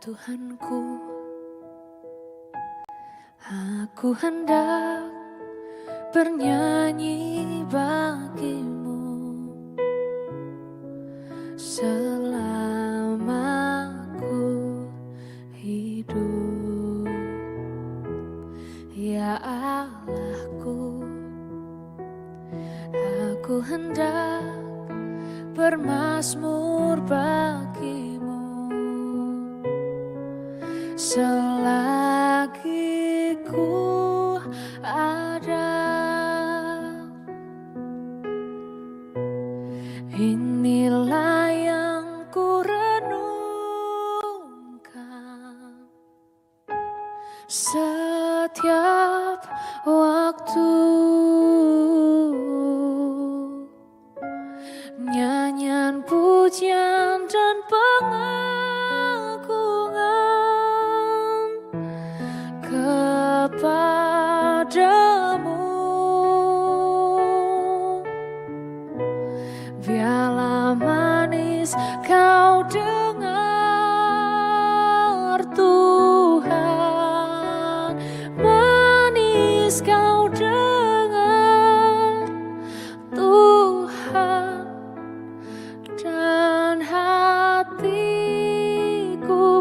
Tuhanku, aku hendak bernyanyi bagimu selama ku hidup, ya Allahku. Aku hendak bermazmur bagimu selagi ku ada. Inilah yang ku renungkan setiap waktu, nyanyian pujian dan pengagungan kepadamu. Biarlah manis kau dengar Tuhan, manis kau dengar Tuhan, dan hatiku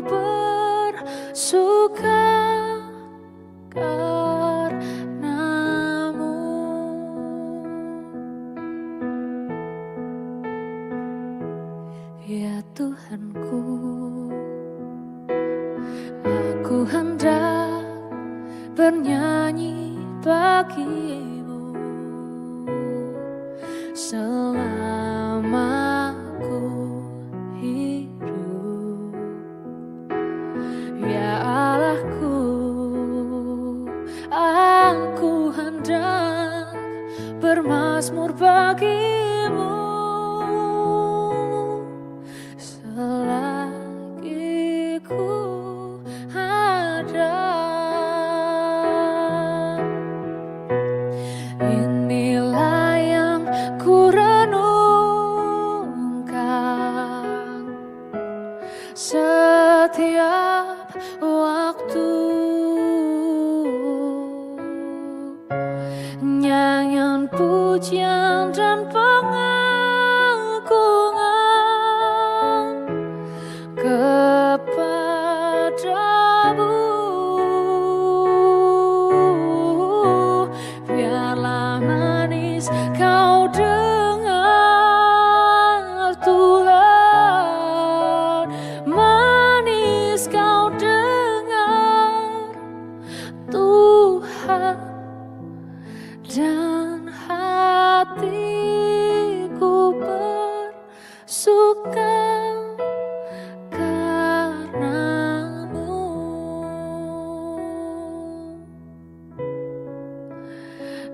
bersuka karenamu. Ya Tuhanku, aku hendak bernyanyi bagimu selama ku hidup, ya Allahku. Aku hendak bermazmur bagimu selagi ku ada. Inilah yang ku renungkan setiap waktu, nyanyian pujian dan pengagungan kepadamu. Biarlah manis kau dengar Tuhan, manis kau dengar Tuhan, dan hatiku bersuka karenamu.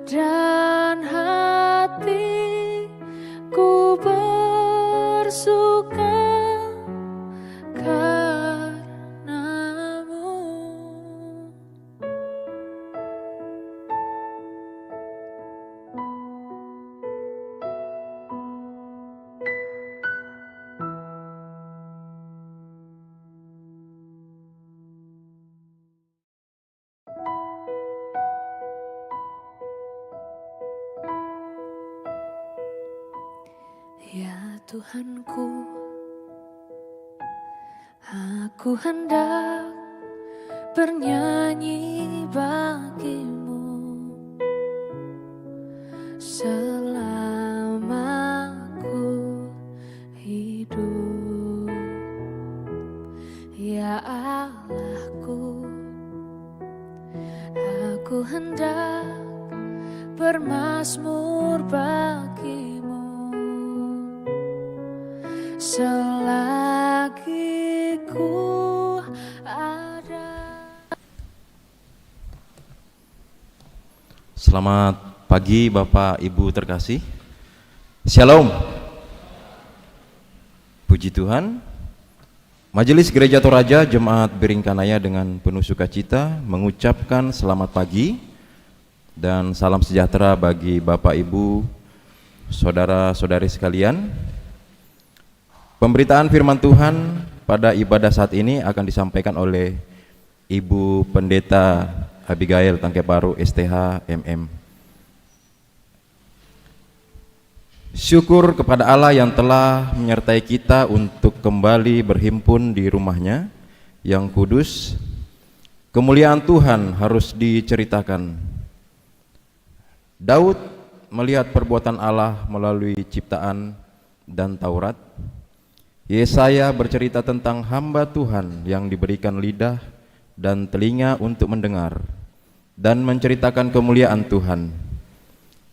Dan hatiku bersuka karenamu. Ya Tuhanku, aku hendak bernyanyi bagimu selama ku hidup, ya Allahku. Aku hendak bermazmur bagimu selagi ku ada. Selamat pagi Bapak Ibu terkasih. Shalom. Puji Tuhan. Majelis Gereja Toraja Jemaat Biringkanaya dengan penuh sukacita mengucapkan selamat pagi dan salam sejahtera bagi Bapak Ibu, saudara-saudari sekalian. Pemberitaan firman Tuhan pada ibadah saat ini akan disampaikan oleh Ibu Pendeta Abigail Tangkeparu STH MM. Syukur kepada Allah yang telah menyertai kita untuk kembali berhimpun di rumahnya yang kudus. Kemuliaan Tuhan harus diceritakan. Daud melihat perbuatan Allah melalui ciptaan dan Taurat. Yesaya bercerita tentang hamba Tuhan yang diberikan lidah dan telinga untuk mendengar dan menceritakan kemuliaan Tuhan.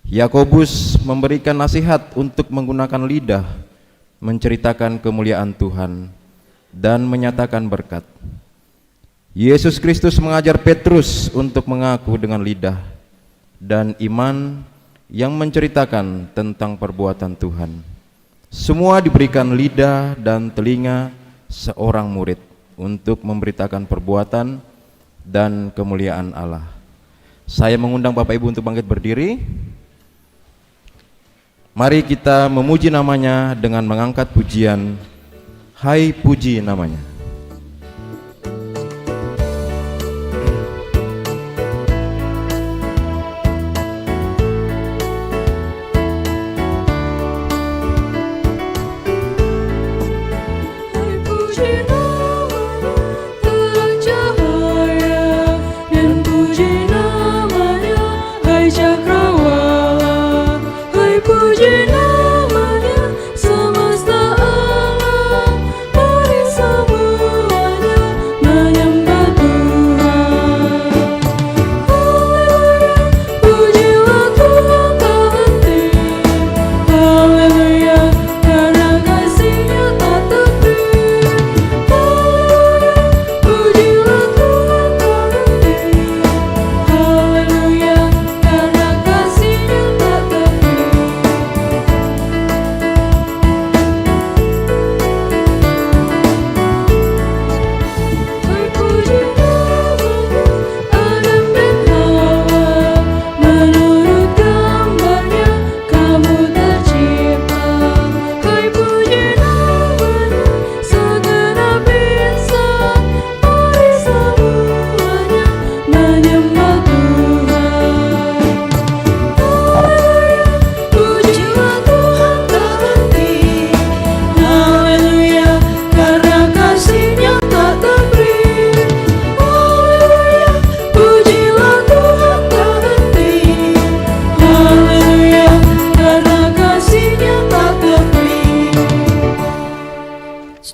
Yakobus memberikan nasihat untuk menggunakan lidah menceritakan kemuliaan Tuhan dan menyatakan berkat. Yesus Kristus mengajar Petrus untuk mengaku dengan lidah dan iman yang menceritakan tentang perbuatan Tuhan. Semua diberikan lidah dan telinga seorang murid untuk memberitakan perbuatan dan kemuliaan Allah. Saya mengundang Bapak Ibu untuk bangkit berdiri. Mari kita memuji namanya dengan mengangkat pujian, Hai puji namanya.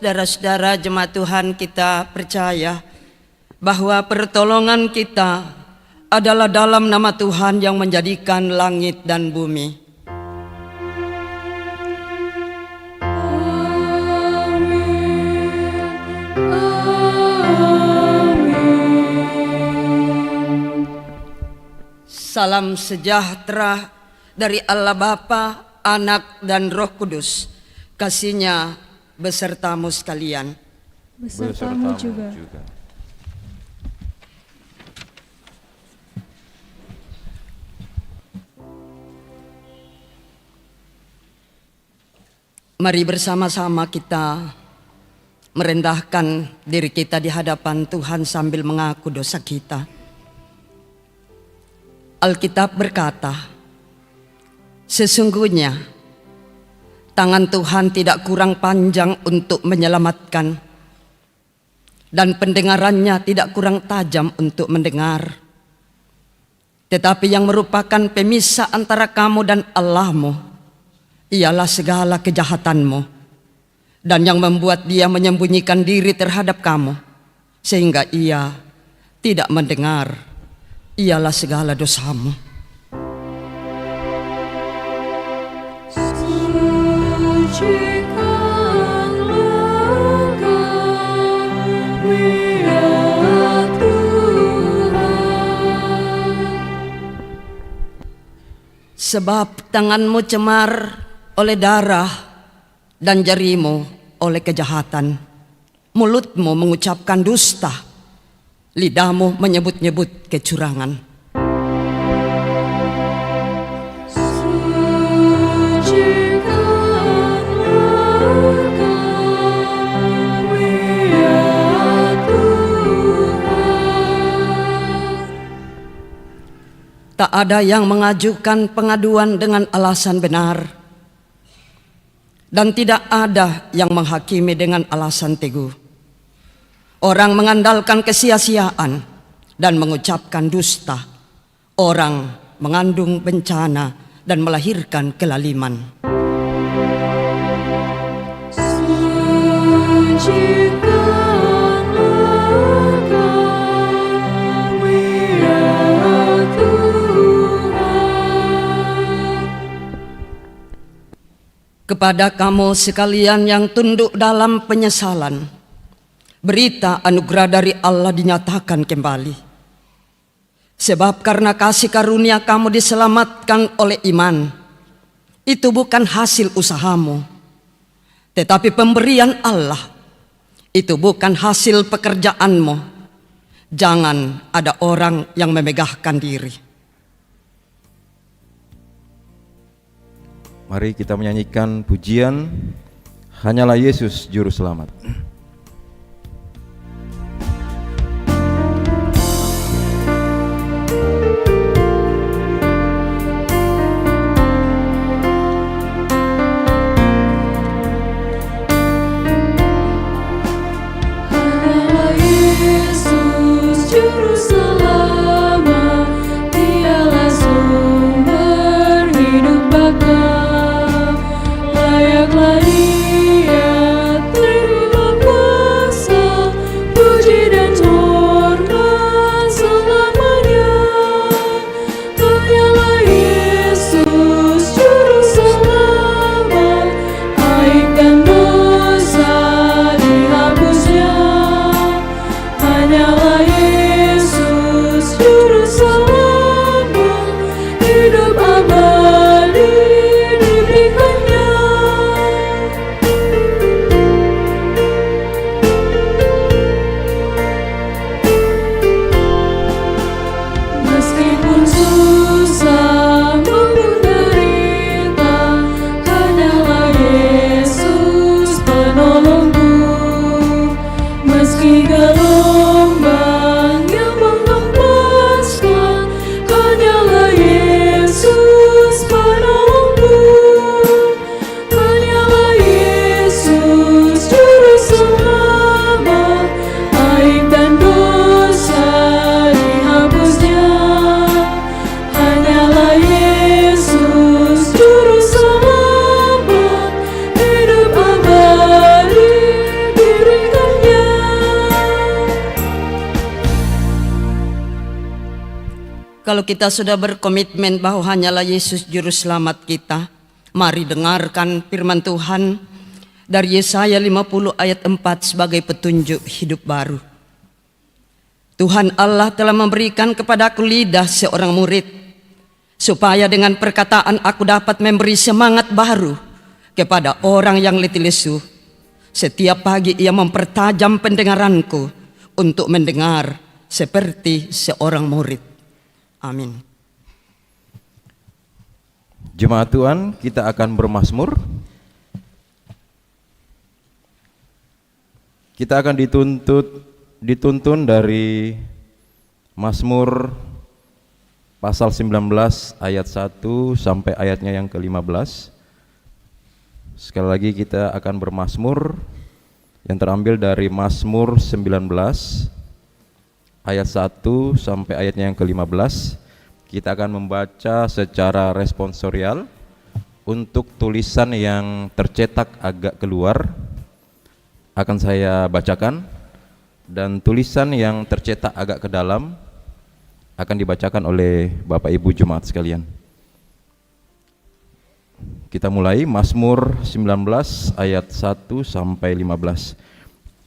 Saudara-saudara jemaat Tuhan, kita percaya bahwa pertolongan kita adalah dalam nama Tuhan yang menjadikan langit dan bumi. Salam sejahtera dari Allah Bapa, Anak dan Roh Kudus. Kasih-Nya besertamu sekalian. Besertamu juga. Mari bersama-sama kita merendahkan diri kita di hadapan Tuhan sambil mengaku dosa kita. Alkitab berkata, sesungguhnya tangan Tuhan tidak kurang panjang untuk menyelamatkan, dan pendengarannya tidak kurang tajam untuk mendengar. Tetapi yang merupakan pemisah antara kamu dan Allahmu ialah segala kejahatanmu, dan yang membuat Dia menyembunyikan diri terhadap kamu sehingga Ia tidak mendengar ialah segala dosamu. Sebab tanganmu cemar oleh darah dan jarimu oleh kejahatan. Mulutmu mengucapkan dusta, lidahmu menyebut-nyebut kecurangan. Sucikanlah kami Tak ada yang mengajukan pengaduan dengan alasan benar, dan tidak ada yang menghakimi dengan alasan teguh. Orang mengandalkan kesia-siaan dan mengucapkan dusta. Orang mengandung bencana dan melahirkan kelaliman. Kepada kamu sekalian yang tunduk dalam penyesalan, berita anugerah dari Allah dinyatakan kembali. Sebab karena kasih karunia kamu diselamatkan oleh iman. Itu bukan hasil usahamu, tetapi pemberian Allah. Itu bukan hasil pekerjaanmu. Jangan ada orang yang memegahkan diri. Mari kita menyanyikan pujian Hanyalah Yesus Juru Selamat. Hanyalah Yesus Juru Selamat, Dialah sumber hidup baka. Layaklah Dia terima kuasa, puji dan hormat selamanya. Hanyalah Yesus Juru Selamat, aib dan dosa dihapusnya. Hanyalah Yesus Juru Selamat, hidup abadi diberikannya. Meskipun susah maupun derita, hanyalah Yesus penolongku. Meski gelombang yang menghempaskan, hanyalah Yesus penolongku. Hanyalah Yesus Juru Selamat, aib dan dosa dihapusnya. Hanyalah Yesus Juru Selamat, hidup abadi diberikannya. Kalau kita sudah berkomitmen bahwa hanyalah Yesus Juru Selamat kita, mari dengarkan firman Tuhan dari Yesaya 50 ayat 4 sebagai petunjuk hidup baru. Tuhan Allah telah memberikan kepadaku lidah seorang murid, supaya dengan perkataan aku dapat memberi semangat baru kepada orang yang letih lesu. Setiap pagi ia mempertajam pendengaranku untuk mendengar seperti seorang murid. Amin. Jemaat Tuhan, kita akan bermazmur. Kita akan dituntun dari Mazmur pasal 19 ayat 1 sampai ayatnya yang ke-15. Sekali lagi kita akan bermazmur yang terambil dari Mazmur 19 ayat 1 sampai ayatnya yang ke-15. Kita akan membaca secara responsorial. Untuk tulisan yang tercetak agak keluar akan saya bacakan, dan tulisan yang tercetak agak ke dalam akan dibacakan oleh Bapak Ibu Jemaat sekalian. Kita mulai Mazmur 19 ayat 1 sampai 15.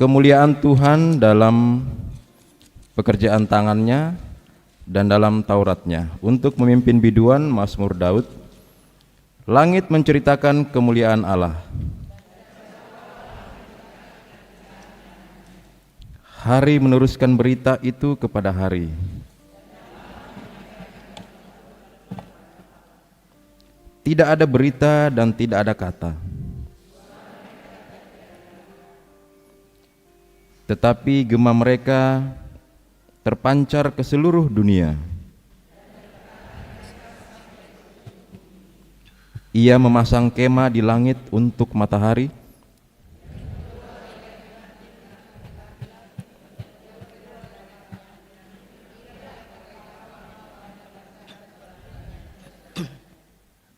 Kemuliaan Tuhan dalam pekerjaan tangannya dan dalam Tauratnya. Untuk memimpin biduan, Mazmur Daud. Langit menceritakan kemuliaan Allah. Hari meneruskan berita itu kepada hari. Tidak ada berita dan tidak ada kata, tetapi gema mereka terpancar ke seluruh dunia. Ia memasang kemah di langit untuk matahari,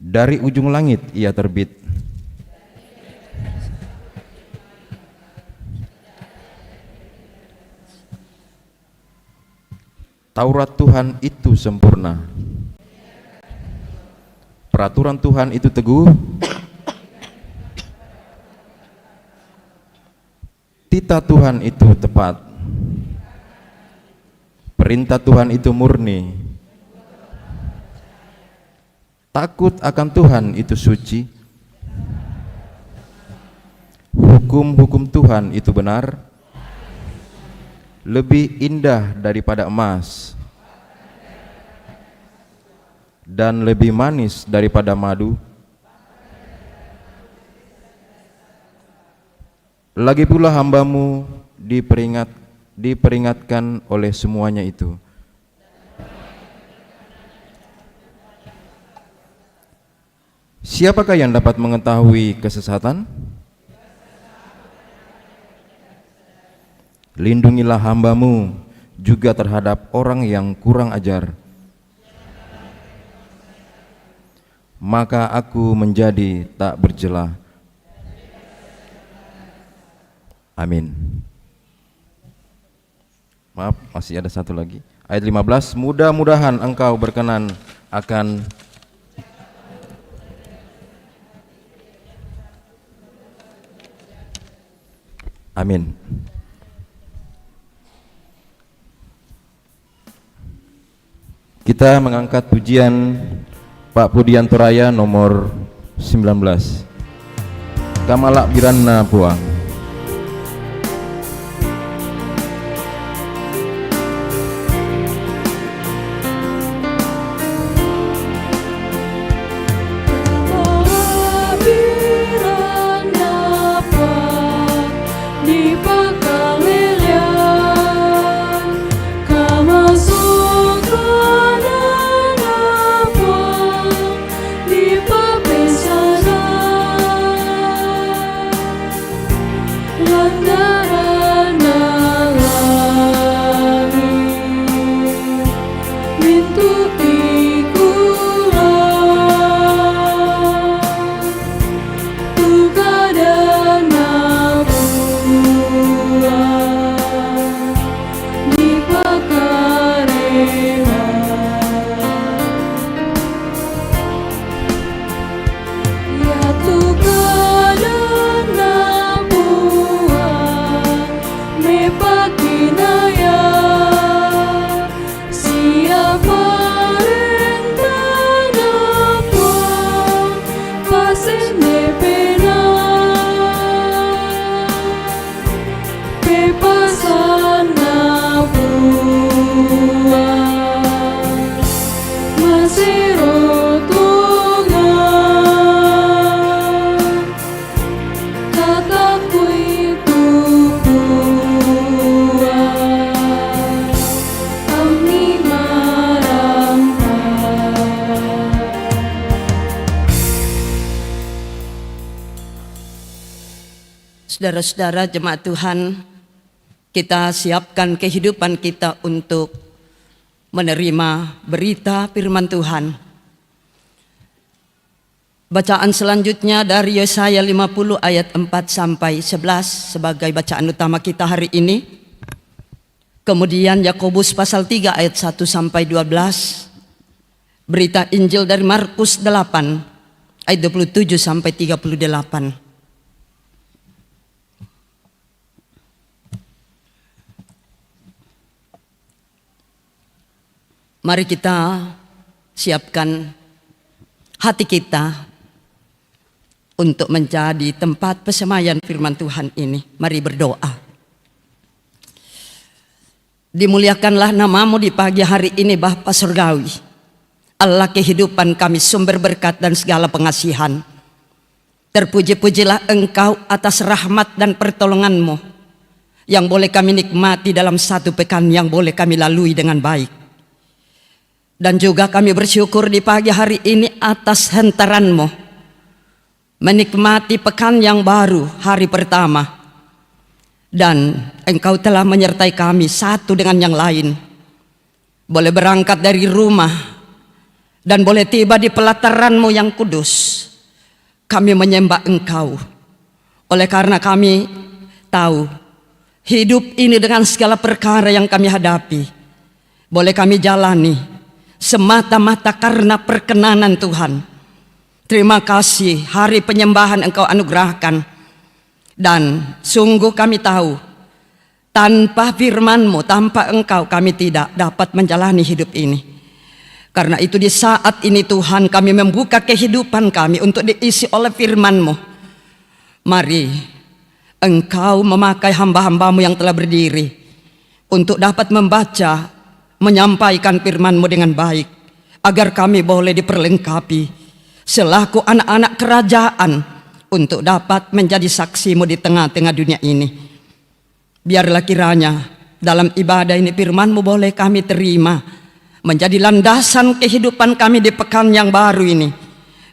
dari ujung langit ia terbit. Taurat Tuhan itu sempurna, peraturan Tuhan itu teguh, titah Tuhan itu tepat, perintah Tuhan itu murni, takut akan Tuhan itu suci, hukum-hukum Tuhan itu benar, lebih indah daripada emas dan lebih manis daripada madu. Lagi pula hambamu diperingatkan oleh semuanya itu. Siapakah yang dapat mengetahui kesesatan? Lindungilah hambamu juga terhadap orang yang kurang ajar, maka aku menjadi tak berjela. Amin. Maaf, masih ada satu lagi. Ayat 15, mudah-mudahan engkau berkenan akan Amin. Kita mengangkat pujian Pak Pudianto Raya nomor 19, Kamalak Biranna Puang. Saudara-saudara jemaat Tuhan, kita siapkan kehidupan kita untuk menerima berita firman Tuhan. Bacaan selanjutnya dari Yesaya 50 ayat 4 sampai 11 sebagai bacaan utama kita hari ini. Kemudian Yakobus pasal 3 ayat 1 sampai 12. Berita Injil dari Markus 8 ayat 27 sampai 38. Mari kita siapkan hati kita untuk menjadi tempat pesemaian firman Tuhan ini. Mari berdoa. Dimuliakanlah namamu di pagi hari ini Bapa Surgawi, Allah kehidupan kami, sumber berkat dan segala pengasihan. Terpuji-pujilah Engkau atas rahmat dan pertolongan-Mu yang boleh kami nikmati dalam satu pekan yang boleh kami lalui dengan baik. Dan juga kami bersyukur di pagi hari ini atas hentaran-Mu menikmati pekan yang baru hari pertama, dan Engkau telah menyertai kami satu dengan yang lain. Boleh berangkat dari rumah dan boleh tiba di pelataran-Mu yang kudus. Kami menyembah Engkau. Oleh karena kami tahu hidup ini dengan segala perkara yang kami hadapi boleh kami jalani semata-mata karena perkenanan Tuhan. Terima kasih hari penyembahan Engkau anugerahkan. Dan sungguh kami tahu tanpa firman-Mu, tanpa Engkau kami tidak dapat menjalani hidup ini. Karena itu di saat ini Tuhan, kami membuka kehidupan kami untuk diisi oleh firman-Mu. Mari Engkau memakai hamba-hamba-Mu yang telah berdiri untuk dapat membaca, menyampaikan firman-Mu dengan baik, agar kami boleh diperlengkapi selaku anak-anak kerajaan untuk dapat menjadi saksi-Mu di tengah-tengah dunia ini. Biarlah kiranya dalam ibadah ini firman-Mu boleh kami terima, menjadi landasan kehidupan kami di pekan yang baru ini.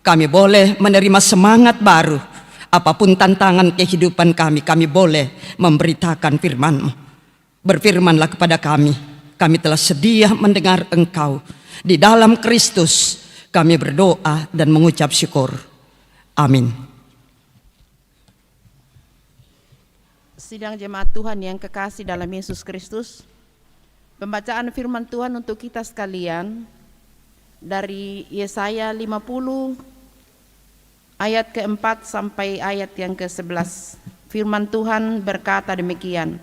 Kami boleh menerima semangat baru. Apapun tantangan kehidupan kami boleh memberitakan firman-Mu. Berfirmanlah kepada kami telah sedia mendengar Engkau. Di dalam Kristus kami berdoa dan mengucap syukur. Amin. Sidang jemaat Tuhan yang kekasih dalam Yesus Kristus, pembacaan firman Tuhan untuk kita sekalian dari Yesaya 50 ayat ke-4 sampai ayat yang ke-11. Firman Tuhan berkata demikian.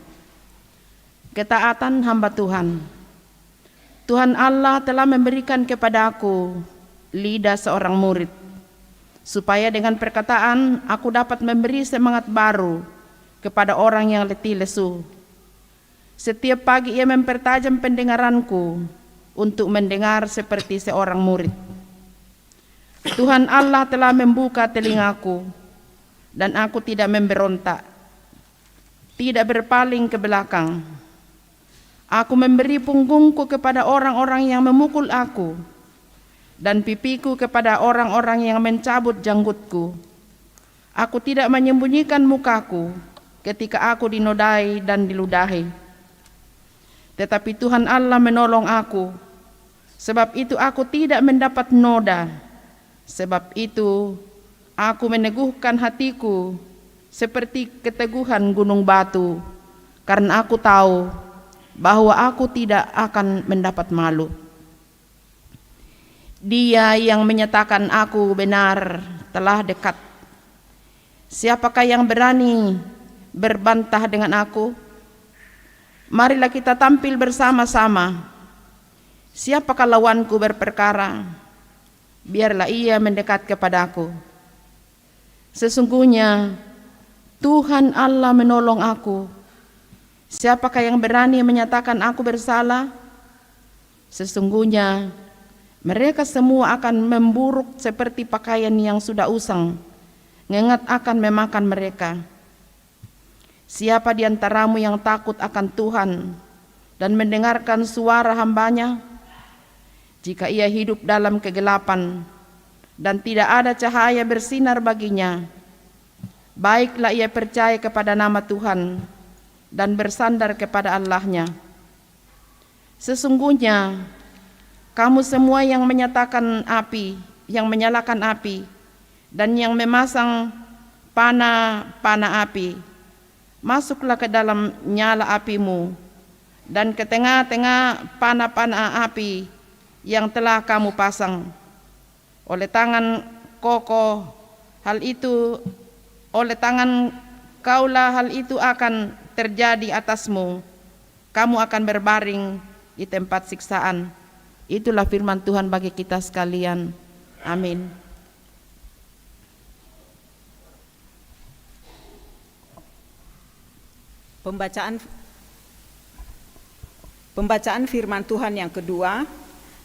Ketaatan hamba Tuhan. Tuhan Allah telah memberikan kepadaku lidah seorang murid, supaya dengan perkataan aku dapat memberi semangat baru kepada orang yang letih lesu. Setiap pagi ia mempertajam pendengaranku untuk mendengar seperti seorang murid. Tuhan Allah telah membuka telingaku, dan aku tidak memberontak, tidak berpaling ke belakang. Aku memberi punggungku kepada orang-orang yang memukul aku, dan pipiku kepada orang-orang yang mencabut janggutku. Aku tidak menyembunyikan mukaku ketika aku dinodai dan diludahi. Tetapi Tuhan Allah menolong aku, sebab itu aku tidak mendapat noda. Sebab itu aku meneguhkan hatiku seperti keteguhan gunung batu, karena aku tahu bahwa aku tidak akan mendapat malu. Dia yang menyatakan aku benar telah dekat. Siapakah yang berani berbantah dengan aku? Marilah kita tampil bersama-sama. Siapakah lawanku berperkara? Biarlah ia mendekat kepadaku. Sesungguhnya Tuhan Allah menolong aku. Siapakah yang berani menyatakan aku bersalah? Sesungguhnya mereka semua akan memburuk seperti pakaian yang sudah usang. Ngengat akan memakan mereka. Siapa di antaramu yang takut akan Tuhan dan mendengarkan suara hamba-Nya? Jika ia hidup dalam kegelapan dan tidak ada cahaya bersinar baginya, baiklah ia percaya kepada nama Tuhan dan bersandar kepada Allah-Nya. Sesungguhnya kamu semua yang menyalakan api dan yang memasang pana api, masuklah ke dalam nyala apimu dan ke tengah-tengah pana api yang telah kamu pasang. Oleh tangan kaulah hal itu akan terjadi atasmu. Kamu akan berbaring di tempat siksaan. Itulah firman Tuhan bagi kita sekalian. Amin. Pembacaan firman Tuhan yang kedua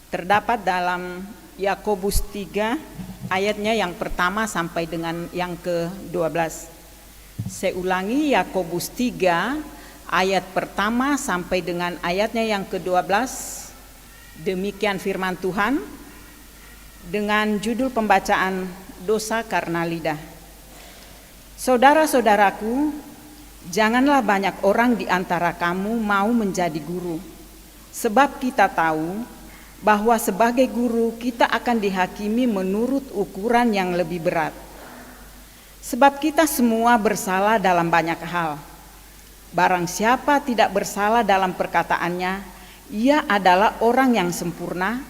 terdapat dalam Yakobus 3 ayatnya yang pertama sampai dengan yang ke-12. Saya ulangi, Yakobus 3 ayat pertama sampai dengan ayatnya yang ke-12. Demikian firman Tuhan dengan judul pembacaan dosa karena lidah. Saudara-saudaraku, janganlah banyak orang di antara kamu mau menjadi guru, sebab kita tahu bahwa sebagai guru kita akan dihakimi menurut ukuran yang lebih berat. Sebab kita semua bersalah dalam banyak hal. Barang siapa tidak bersalah dalam perkataannya, ia adalah orang yang sempurna,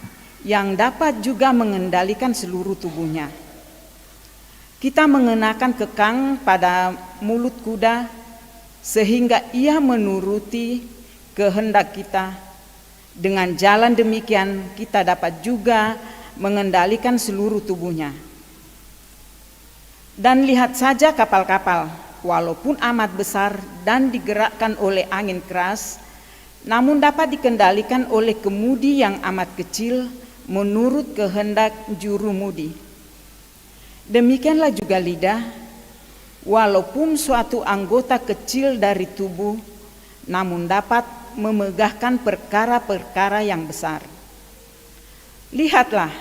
yang dapat juga mengendalikan seluruh tubuhnya. Kita mengenakan kekang pada mulut kuda, sehingga ia menuruti kehendak kita. Dengan jalan demikian kita dapat juga mengendalikan seluruh tubuhnya. Dan lihat saja kapal-kapal, walaupun amat besar dan digerakkan oleh angin keras, namun dapat dikendalikan oleh kemudi yang amat kecil menurut kehendak jurumudi. Demikianlah juga lidah, walaupun suatu anggota kecil dari tubuh, namun dapat memegahkan perkara-perkara yang besar. Lihatlah,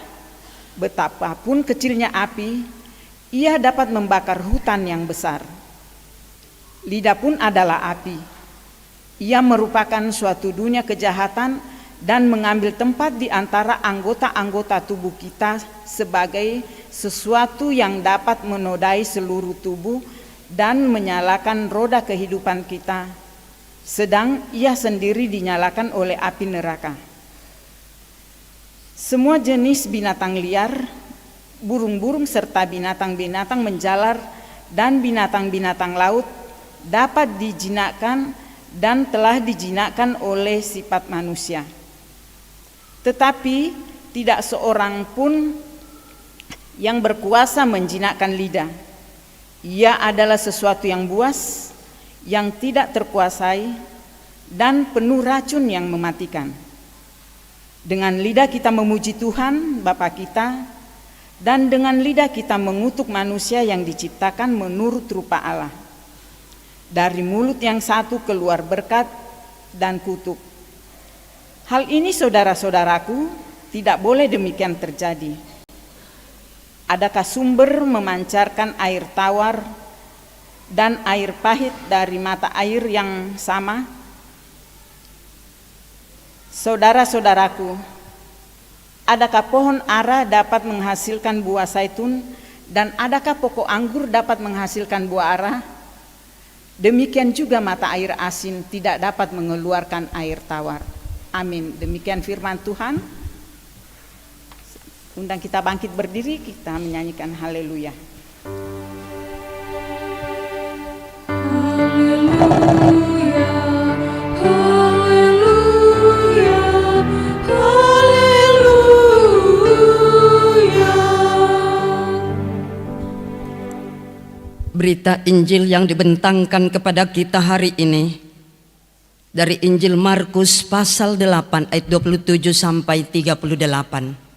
betapapun kecilnya api, ia dapat membakar hutan yang besar. Lidah pun adalah api. Ia merupakan suatu dunia kejahatan dan mengambil tempat di antara anggota-anggota tubuh kita sebagai sesuatu yang dapat menodai seluruh tubuh dan menyalakan roda kehidupan kita, sedang ia sendiri dinyalakan oleh api neraka. Semua jenis binatang liar, burung-burung serta binatang-binatang menjalar dan binatang-binatang laut dapat dijinakkan dan telah dijinakkan oleh sifat manusia. Tetapi tidak seorang pun yang berkuasa menjinakkan lidah. Ia adalah sesuatu yang buas, yang tidak terkuasai, dan penuh racun yang mematikan. Dengan lidah kita memuji Tuhan Bapa kita, dan dengan lidah kita mengutuk manusia yang diciptakan menurut rupa Allah. Dari mulut yang satu keluar berkat dan kutuk. Hal ini saudara-saudaraku, tidak boleh demikian terjadi. Adakah sumber memancarkan air tawar dan air pahit dari mata air yang sama? Saudara-saudaraku, adakah pohon ara dapat menghasilkan buah zaitun dan adakah pokok anggur dapat menghasilkan buah ara? Demikian juga mata air asin tidak dapat mengeluarkan air tawar. Amin. Demikian firman Tuhan. Undang kita bangkit berdiri, kita menyanyikan haleluya. Haleluya, haleluya, haleluya. Berita Injil yang dibentangkan kepada kita hari ini dari Injil Markus pasal 8 ayat 27 sampai 38.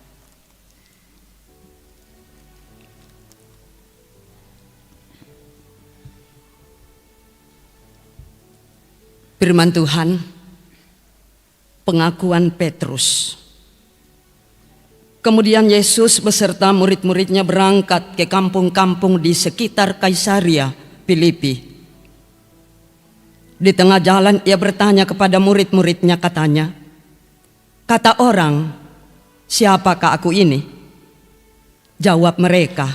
Firman Tuhan, pengakuan Petrus. Kemudian Yesus beserta murid-muridnya berangkat ke kampung-kampung di sekitar Kaisaria Filipi. Di tengah jalan ia bertanya kepada murid-muridnya, katanya, "Kata orang, siapakah aku ini?" Jawab mereka,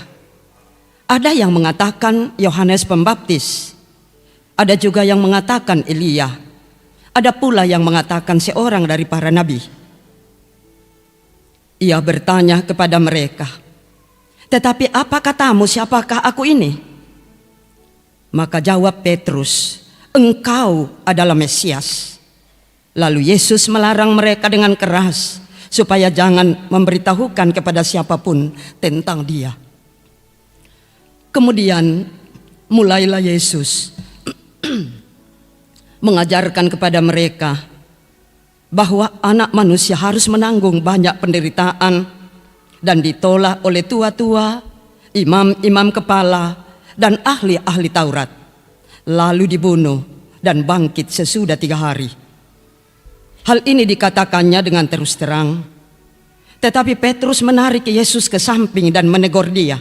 "Ada yang mengatakan Yohanes Pembaptis, ada juga yang mengatakan Elia, ada pula yang mengatakan seorang dari para nabi." Ia bertanya kepada mereka, "Tetapi apa katamu, siapakah aku ini?" Maka jawab Petrus, "Engkau adalah Mesias." Lalu Yesus melarang mereka dengan keras supaya jangan memberitahukan kepada siapapun tentang Dia. Kemudian mulailah Yesus mengajarkan kepada mereka bahwa anak manusia harus menanggung banyak penderitaan dan ditolak oleh tua-tua, imam-imam kepala, dan ahli-ahli Taurat, lalu dibunuh dan bangkit sesudah 3 hari. Hal ini dikatakannya dengan terus terang, tetapi Petrus menarik Yesus ke samping dan menegur dia.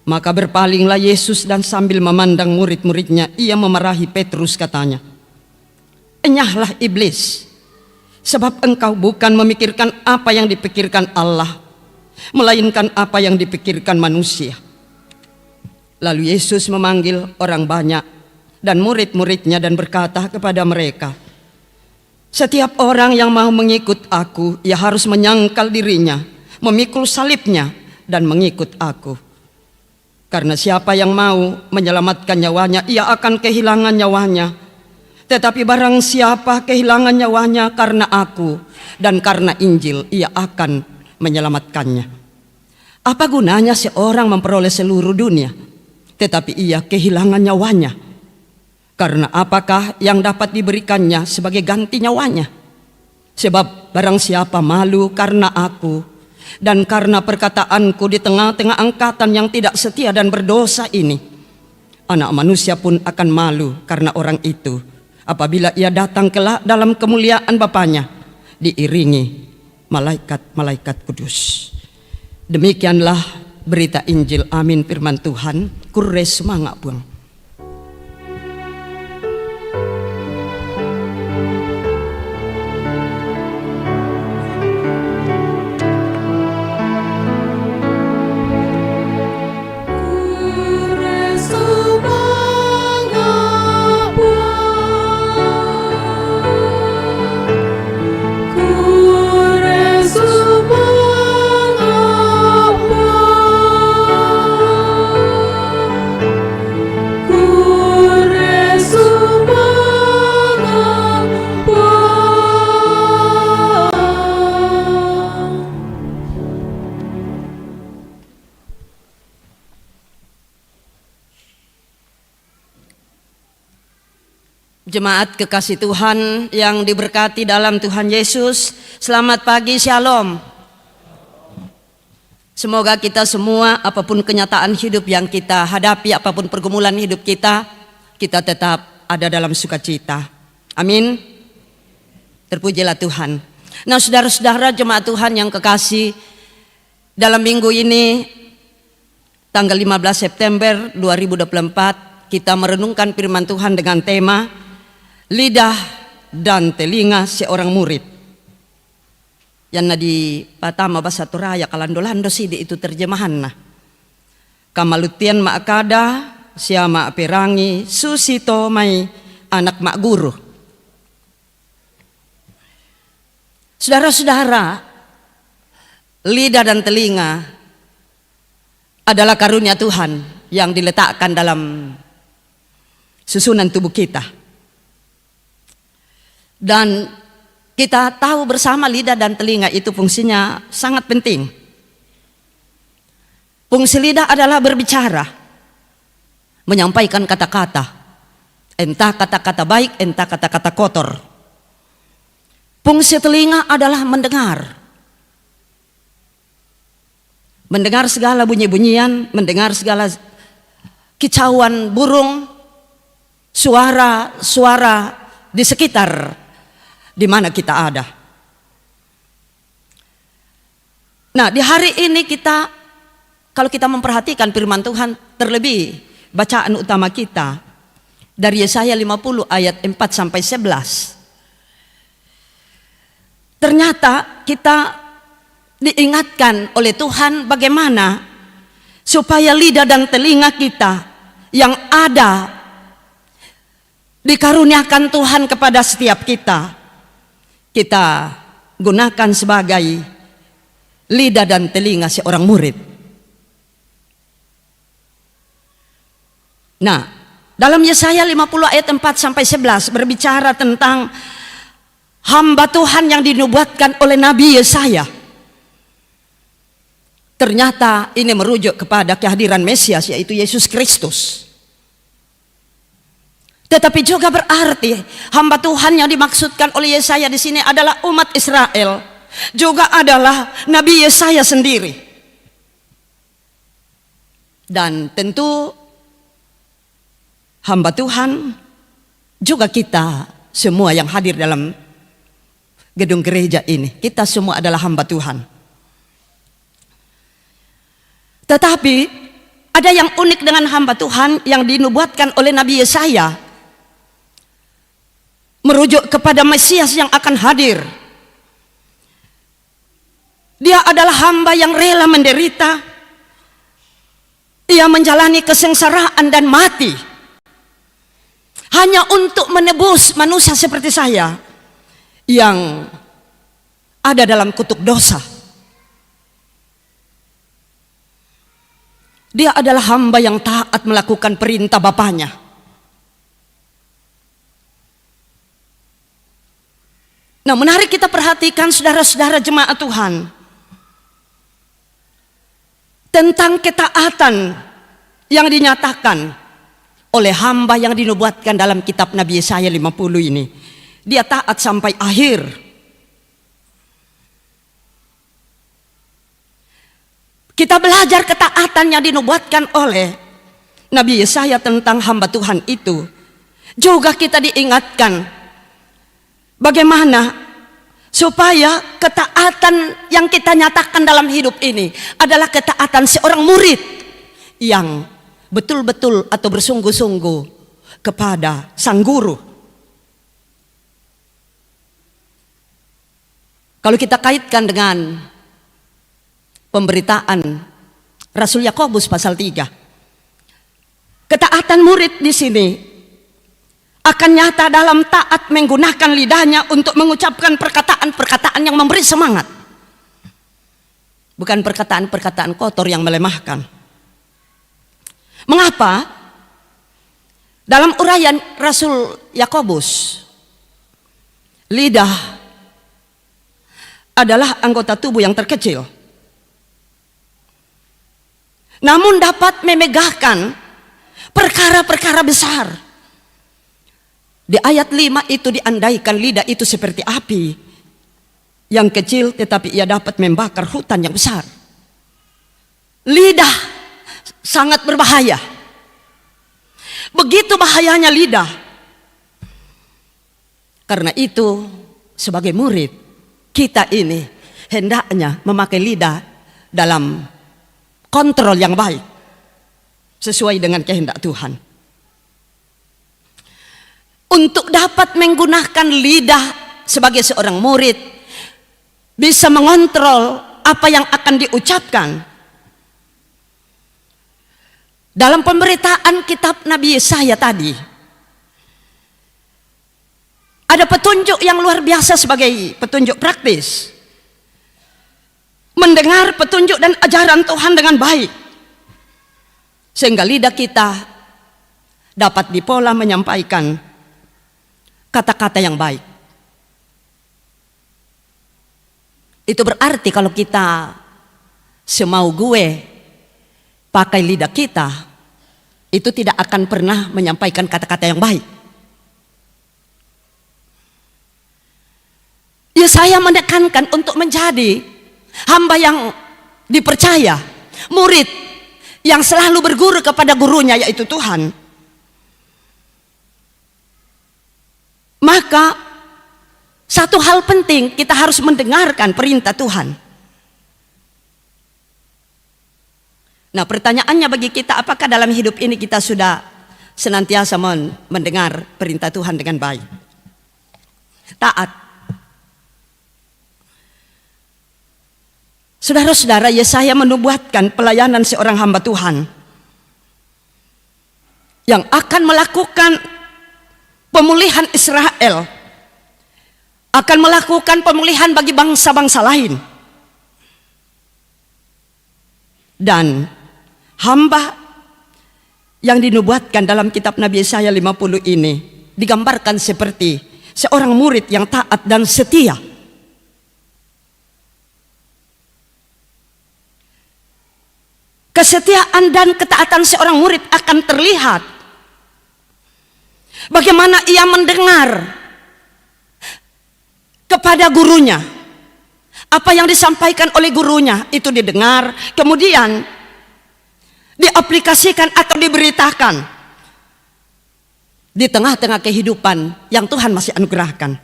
Maka berpalinglah Yesus dan sambil memandang murid-muridnya, ia memarahi Petrus, katanya, "Enyahlah iblis, sebab engkau bukan memikirkan apa yang dipikirkan Allah, melainkan apa yang dipikirkan manusia." Lalu Yesus memanggil orang banyak dan murid-muridnya dan berkata kepada mereka, "Setiap orang yang mau mengikut aku, ia harus menyangkal dirinya, memikul salibnya, dan mengikut aku. Karena siapa yang mau menyelamatkan nyawanya, ia akan kehilangan nyawanya. Tetapi barang siapa kehilangan nyawanya karena aku dan karena Injil, ia akan menyelamatkannya. Apa gunanya seorang memperoleh seluruh dunia, tetapi ia kehilangan nyawanya? Karena apakah yang dapat diberikannya sebagai ganti nyawanya? Sebab barang siapa malu karena aku dan karena perkataanku di tengah-tengah angkatan yang tidak setia dan berdosa ini, Anak Manusia pun akan malu karena orang itu apabila ia datang kelak dalam kemuliaan Bapanya diiringi malaikat-malaikat kudus." Demikianlah berita Injil. Amin. Firman Tuhan. Kures semangat buang. Jemaat kekasih Tuhan yang diberkati dalam Tuhan Yesus, selamat pagi, shalom. Semoga kita semua, apapun kenyataan hidup yang kita hadapi, apapun pergumulan hidup kita tetap ada dalam sukacita. Amin. Terpujilah Tuhan. Nah, saudara-saudara jemaat Tuhan yang kekasih, dalam minggu ini tanggal 15 September 2024 kita merenungkan firman Tuhan dengan tema lidah dan telinga seorang murid. Yang di Patama bahasa Toraya kalandolando sidi itu terjemahan nah. Kamalutian maakada siama perangi susito mai anak mak guru. Saudara-saudara, lidah dan telinga adalah karunia Tuhan yang diletakkan dalam susunan tubuh kita. Dan kita tahu bersama lidah dan telinga itu fungsinya sangat penting. Fungsi lidah adalah berbicara, menyampaikan kata-kata, entah kata-kata baik, entah kata-kata kotor. Fungsi telinga adalah mendengar. Mendengar segala bunyi-bunyian, mendengar segala kicauan burung, suara-suara di sekitar di mana kita ada. Nah, di hari ini kalau kita memperhatikan firman Tuhan, terlebih bacaan utama kita dari Yesaya 50 ayat 4 sampai 11. Ternyata kita diingatkan oleh Tuhan bagaimana supaya lidah dan telinga kita yang ada dikaruniakan Tuhan kepada setiap kita gunakan sebagai lidah dan telinga seorang murid. Nah, dalam Yesaya 50 ayat 4 sampai 11 berbicara tentang hamba Tuhan yang dinubuatkan oleh Nabi Yesaya. Ternyata ini merujuk kepada kehadiran Mesias, yaitu Yesus Kristus. Tetapi juga berarti hamba Tuhan yang dimaksudkan oleh Yesaya di sini adalah umat Israel, juga adalah Nabi Yesaya sendiri. Dan tentu hamba Tuhan juga kita semua yang hadir dalam gedung gereja ini, kita semua adalah hamba Tuhan. Tetapi Ada yang unik dengan hamba Tuhan yang dinubuatkan oleh Nabi Yesaya, merujuk kepada Mesias yang akan hadir. Dia adalah hamba yang rela menderita. Ia menjalani kesengsaraan dan mati hanya untuk menebus manusia seperti saya yang ada dalam kutuk dosa. Dia adalah hamba yang taat melakukan perintah Bapaknya. Nah, menarik kita perhatikan saudara-saudara jemaat Tuhan, tentang ketaatan yang dinyatakan oleh hamba yang dinubuatkan dalam kitab Nabi Yesaya 50 ini. Dia taat sampai akhir. Kita belajar ketaatan yang dinubuatkan oleh Nabi Yesaya tentang hamba Tuhan itu. Juga kita diingatkan bagaimana supaya ketaatan yang kita nyatakan dalam hidup ini adalah ketaatan seorang murid yang betul-betul atau bersungguh-sungguh kepada sang guru. Kalau kita kaitkan dengan pemberitaan Rasul Yakobus pasal 3, ketaatan murid di sini akan nyata dalam taat menggunakan lidahnya untuk mengucapkan perkataan-perkataan yang memberi semangat, bukan perkataan-perkataan kotor yang melemahkan. Mengapa? Dalam uraian Rasul Yakobus, lidah adalah anggota tubuh yang terkecil, namun dapat memegahkan perkara-perkara besar. Di ayat 5 itu diandaikan lidah itu seperti api yang kecil, tetapi ia dapat membakar hutan yang besar. Lidah sangat berbahaya. Begitu bahayanya lidah. Karena itu sebagai murid kita ini hendaknya memakai lidah dalam kontrol yang baik sesuai dengan kehendak Tuhan. Untuk dapat menggunakan lidah sebagai seorang murid, bisa mengontrol apa yang akan diucapkan. Dalam pemberitaan kitab Nabi Yesaya tadi, ada petunjuk yang luar biasa sebagai petunjuk praktis. Mendengar petunjuk dan ajaran Tuhan dengan baik, sehingga lidah kita dapat dipola menyampaikan kata-kata yang baik. Itu berarti kalau kita semau gue pakai lidah kita, itu tidak akan pernah menyampaikan kata-kata yang baik. Ya, saya menekankan untuk menjadi hamba yang dipercaya, murid yang selalu berguru kepada gurunya yaitu Tuhan. Maka satu hal penting, kita harus mendengarkan perintah Tuhan. Nah, pertanyaannya bagi kita, apakah dalam hidup ini kita sudah senantiasa mendengar perintah Tuhan dengan baik? Taat. Saudara-saudara, Yesaya menubuatkan pelayanan seorang hamba Tuhan yang akan melakukan pemulihan Israel, akan melakukan pemulihan bagi bangsa-bangsa lain. Dan hamba yang dinubuatkan dalam kitab Nabi Yesaya 50 ini digambarkan seperti seorang murid yang taat dan setia. Kesetiaan dan ketaatan seorang murid akan terlihat bagaimana ia mendengar kepada gurunya. Apa yang disampaikan oleh gurunya itu didengar, kemudian diaplikasikan atau diberitakan di tengah-tengah kehidupan yang Tuhan masih anugerahkan.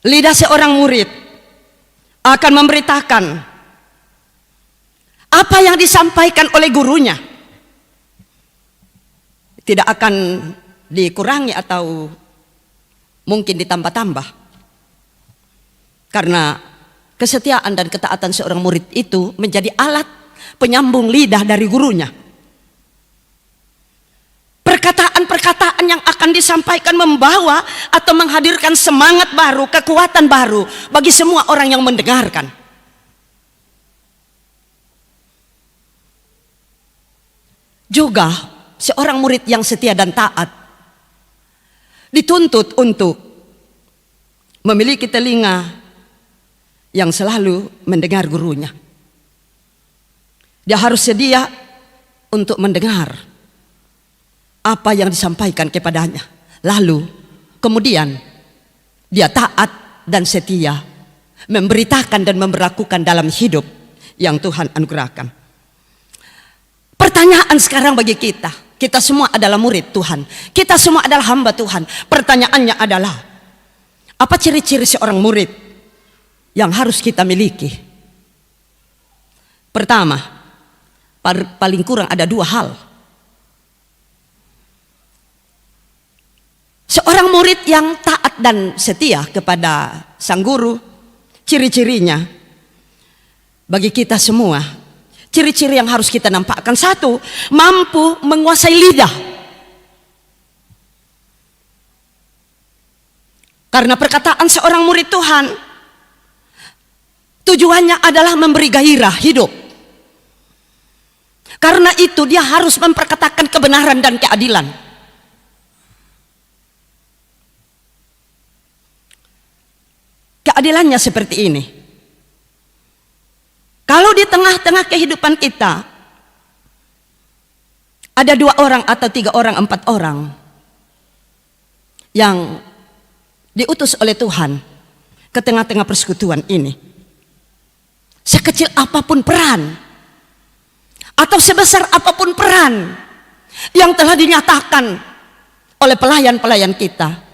Lidah seorang murid akan memberitakan Apa yang disampaikan oleh gurunya tidak akan dikurangi atau mungkin ditambah-tambah. Karena kesetiaan dan ketaatan seorang murid itu menjadi alat penyambung lidah dari gurunya. Perkataan-perkataan yang akan disampaikan membawa atau menghadirkan semangat baru, kekuatan baru bagi semua orang yang mendengarkan. Juga seorang murid yang setia dan taat dituntut untuk memiliki telinga yang selalu mendengar gurunya. Dia harus sedia untuk mendengar apa yang disampaikan kepadanya. Lalu kemudian dia taat dan setia memberitakan dan memberlakukan dalam hidup yang Tuhan anugerahkan. Pertanyaan sekarang bagi kita semua adalah murid Tuhan, kita semua adalah hamba Tuhan. Pertanyaannya adalah, apa ciri-ciri seorang murid yang harus kita miliki? Pertama, paling kurang ada 2 hal. Seorang murid yang taat dan setia kepada sang guru, ciri-cirinya bagi kita semua, ciri-ciri yang harus kita nampakkan. 1, mampu menguasai lidah. Karena perkataan seorang murid Tuhan tujuannya adalah memberi gairah hidup. Karena itu dia harus memperkatakan kebenaran dan keadilan. Keadilannya seperti ini. Kalau di tengah-tengah kehidupan kita ada 2 orang atau 3 orang, 4 orang yang diutus oleh Tuhan ke tengah-tengah persekutuan ini, sekecil apapun peran atau sebesar apapun peran yang telah dinyatakan oleh pelayan-pelayan kita,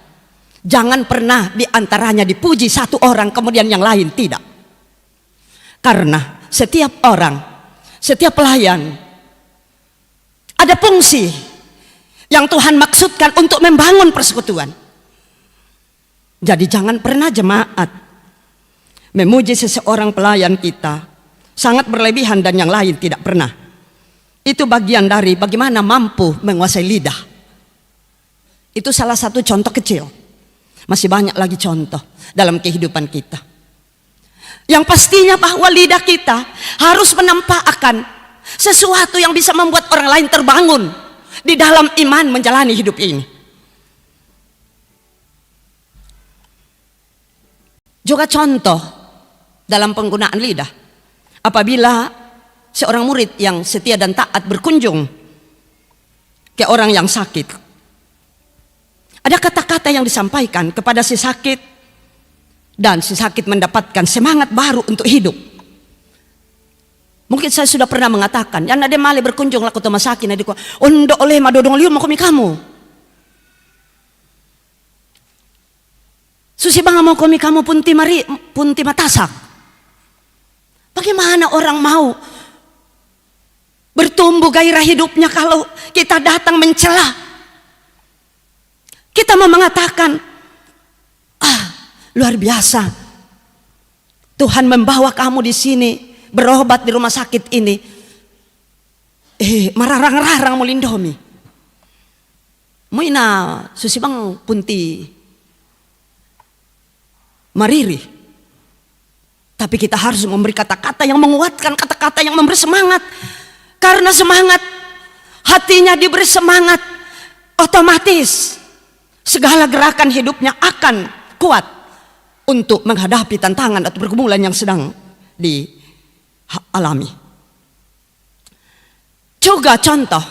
jangan pernah diantaranya dipuji 1 orang kemudian yang lain tidak. Karena setiap orang, setiap pelayan ada fungsi yang Tuhan maksudkan untuk membangun persekutuan. Jadi jangan pernah jemaat memuji seseorang pelayan kita sangat berlebihan dan yang lain tidak pernah. Itu bagian dari bagaimana mampu menguasai lidah. Itu salah satu contoh kecil. Masih banyak lagi contoh dalam kehidupan kita. Yang pastinya bahwa lidah kita harus menampakkan sesuatu yang bisa membuat orang lain terbangun di dalam iman menjalani hidup ini. Juga contoh dalam penggunaan lidah. Apabila seorang murid yang setia dan taat berkunjung ke orang yang sakit, ada kata-kata yang disampaikan kepada si sakit, dan si sakit mendapatkan semangat baru untuk hidup. Mungkin saya sudah pernah mengatakan, yang ada male berkunjung laku toma sakit, nadi ko, ondo oleh madodong liu makomi kamu. Susi banga mau komi kamu punti matasak. Bagaimana orang mau bertumbuh gairah hidupnya kalau kita datang mencela? Kita mau mengatakan, luar biasa, Tuhan membawa kamu di sini berobat di rumah sakit ini. Mararang-rarang mulindomi. Muina susibang punti mariri. Tapi kita harus memberi kata-kata yang menguatkan, kata-kata yang memberi semangat. Karena semangat, hatinya diberi semangat, otomatis segala gerakan hidupnya akan kuat untuk menghadapi tantangan atau pergumulan yang sedang dialami. Juga contoh,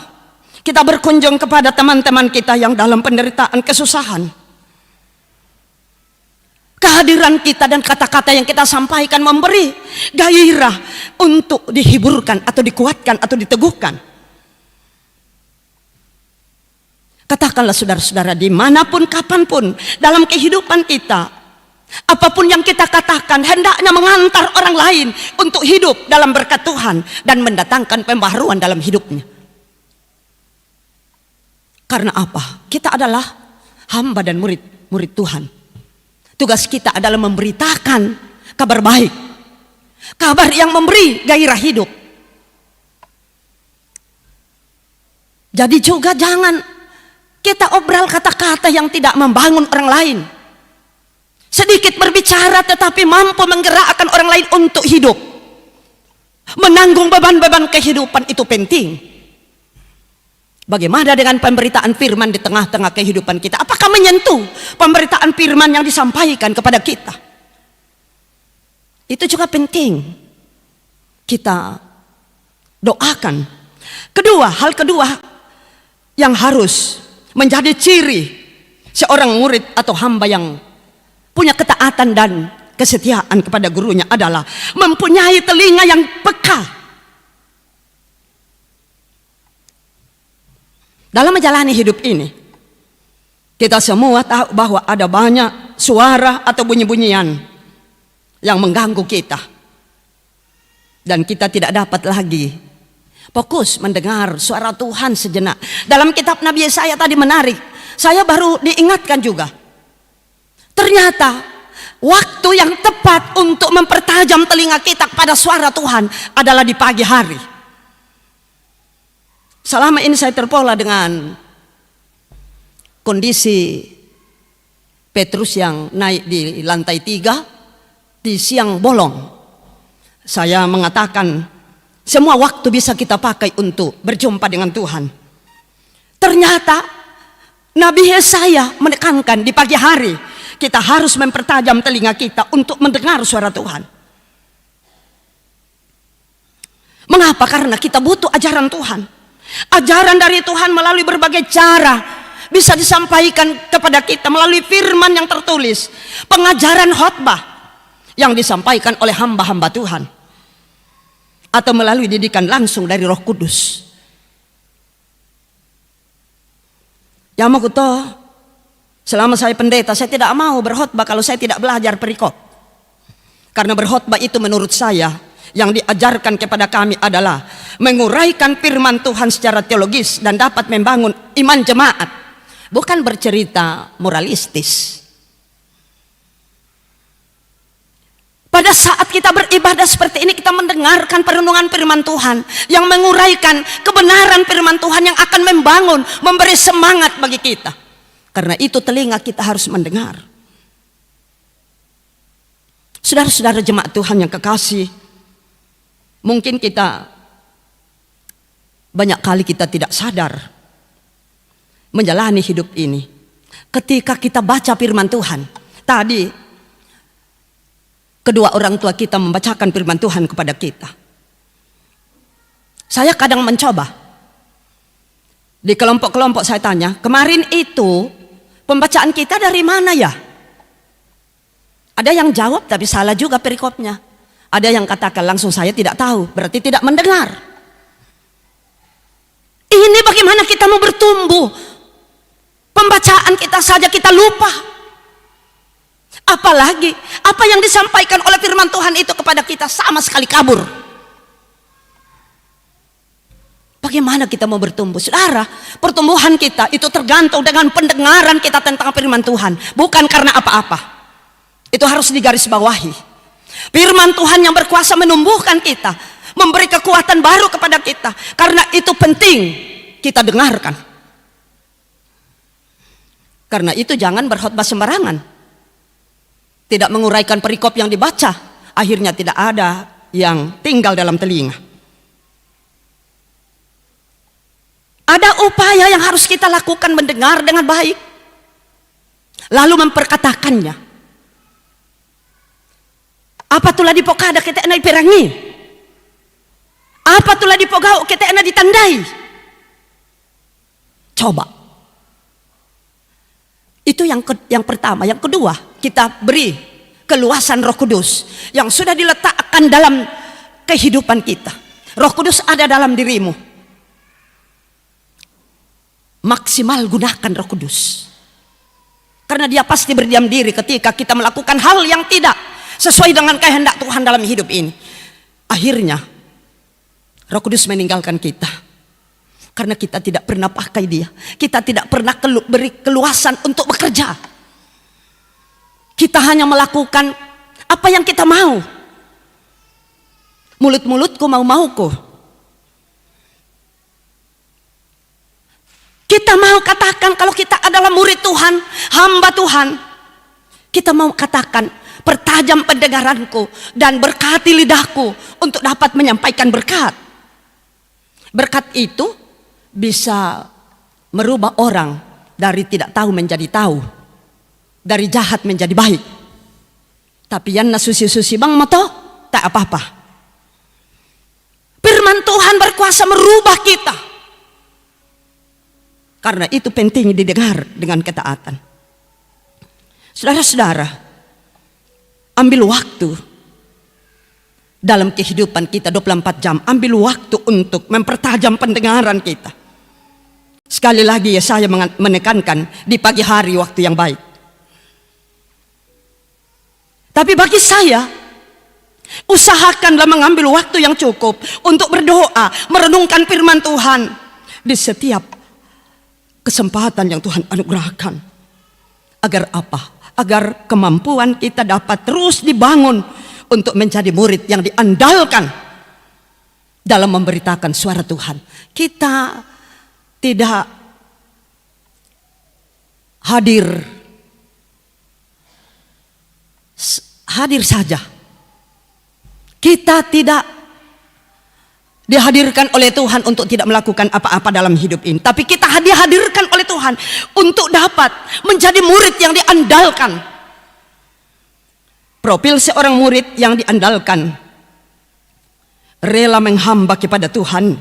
kita berkunjung kepada teman-teman kita yang dalam penderitaan, kesusahan. Kehadiran kita dan kata-kata yang kita sampaikan memberi gairah untuk dihiburkan atau dikuatkan atau diteguhkan. Katakanlah saudara-saudara, dimanapun, kapanpun dalam kehidupan kita, Apapun yang kita katakan hendaknya mengantar orang lain untuk hidup dalam berkat Tuhan dan mendatangkan pembaharuan dalam hidupnya. Karena apa? Kita adalah hamba dan murid Tuhan. Tugas kita adalah memberitakan kabar baik, kabar yang memberi gairah hidup. Jadi juga jangan kita obral kata-kata yang tidak membangun orang lain. Sedikit berbicara tetapi mampu menggerakkan orang lain untuk hidup. Menanggung beban-beban kehidupan itu penting. Bagaimana dengan pemberitaan firman di tengah-tengah kehidupan kita? Apakah menyentuh pemberitaan firman yang disampaikan kepada kita? Itu juga penting kita doakan. Hal kedua yang harus menjadi ciri seorang murid atau hamba yang punya ketaatan dan kesetiaan kepada gurunya adalah mempunyai telinga yang peka. Dalam menjalani hidup ini, kita semua tahu bahwa ada banyak suara atau bunyi-bunyian yang mengganggu kita. Dan kita tidak dapat lagi fokus mendengar suara Tuhan sejenak. Dalam kitab Nabi Yesaya tadi menarik, saya baru diingatkan juga. Ternyata waktu yang tepat untuk mempertajam telinga kita kepada suara Tuhan adalah di pagi hari. Selama ini saya terpola dengan kondisi Petrus yang naik di lantai 3 di siang bolong. Saya mengatakan semua waktu bisa kita pakai untuk berjumpa dengan Tuhan. Ternyata Nabi Yesaya menekankan di pagi hari kita harus mempertajam telinga kita untuk mendengar suara Tuhan. Mengapa? Karena kita butuh ajaran Tuhan. Ajaran dari Tuhan melalui berbagai cara bisa disampaikan kepada kita melalui firman yang tertulis, pengajaran khotbah yang disampaikan oleh hamba-hamba Tuhan, atau melalui didikan langsung dari Roh Kudus. Ya makuto, selama saya pendeta, saya tidak mau berkhotbah kalau saya tidak belajar perikop. Karena berkhotbah itu menurut saya yang diajarkan kepada kami adalah menguraikan firman Tuhan secara teologis dan dapat membangun iman jemaat, bukan bercerita moralistis. Pada saat kita beribadah seperti ini, kita mendengarkan perenungan firman Tuhan yang menguraikan kebenaran firman Tuhan yang akan membangun, memberi semangat bagi kita. Karena itu telinga kita harus mendengar. Saudara-saudara jemaat Tuhan yang kekasih, mungkin kita banyak kali kita tidak sadar menjalani hidup ini. Ketika kita baca firman Tuhan, tadi kedua orang tua kita membacakan firman Tuhan kepada kita. Saya kadang mencoba di kelompok-kelompok, saya tanya, kemarin itu pembacaan kita dari mana ya? Ada yang jawab tapi salah juga perikopnya. Ada yang katakan langsung saya tidak tahu, berarti tidak mendengar. Ini bagaimana kita mau bertumbuh? Pembacaan kita saja kita lupa. Apalagi apa yang disampaikan oleh firman Tuhan itu kepada kita sama sekali kabur. Bagaimana kita mau bertumbuh? Saudara, pertumbuhan kita itu tergantung dengan pendengaran kita tentang firman Tuhan, bukan karena apa-apa. Itu harus digarisbawahi. Firman Tuhan yang berkuasa menumbuhkan kita, memberi kekuatan baru kepada kita. Karena itu penting kita dengarkan. Karena itu jangan berkhotbah sembarangan. Tidak menguraikan perikop yang dibaca, akhirnya tidak ada yang tinggal dalam telinga. Ada upaya yang harus kita lakukan, mendengar dengan baik, lalu memperkatakannya. Apa tulah dipokada kita enak diperangi? Apa tulah dipogau kita enak ditandai? Coba. Itu yang pertama. Yang kedua, kita beri keluasan Roh Kudus yang sudah diletakkan dalam kehidupan kita. Roh Kudus ada dalam dirimu. Maksimal gunakan Roh Kudus. Karena dia pasti berdiam diri ketika kita melakukan hal yang tidak sesuai dengan kehendak Tuhan dalam hidup ini. Akhirnya Roh Kudus meninggalkan kita karena kita tidak pernah pakai dia. Kita tidak pernah beri keluasan untuk bekerja. Kita hanya melakukan apa yang kita mau. Mulut-mulutku mau-mauku. Kita mau katakan kalau kita adalah murid Tuhan, hamba Tuhan. Kita mau katakan, pertajam pendengaranku dan berkati lidahku untuk dapat menyampaikan berkat. Berkat itu bisa merubah orang dari tidak tahu menjadi tahu, dari jahat menjadi baik. Tapi yang susi-susi bang moto tak apa-apa. Firman Tuhan berkuasa merubah kita. Karena itu penting didengar dengan ketaatan. Saudara-saudara, ambil waktu dalam kehidupan kita 24 jam. Ambil waktu untuk mempertajam pendengaran kita. Sekali lagi ya, saya menekankan di pagi hari waktu yang baik. Tapi bagi saya, usahakanlah mengambil waktu yang cukup untuk berdoa, merenungkan firman Tuhan di setiap kesempatan yang Tuhan anugerahkan. Agar apa? Agar kemampuan kita dapat terus dibangun untuk menjadi murid yang diandalkan dalam memberitakan suara Tuhan. Kita tidak hadir saja. Kita tidak dihadirkan oleh Tuhan untuk tidak melakukan apa-apa dalam hidup ini. Tapi kita dihadirkan oleh Tuhan untuk dapat menjadi murid yang diandalkan. Profil seorang murid yang diandalkan: rela menghamba kepada Tuhan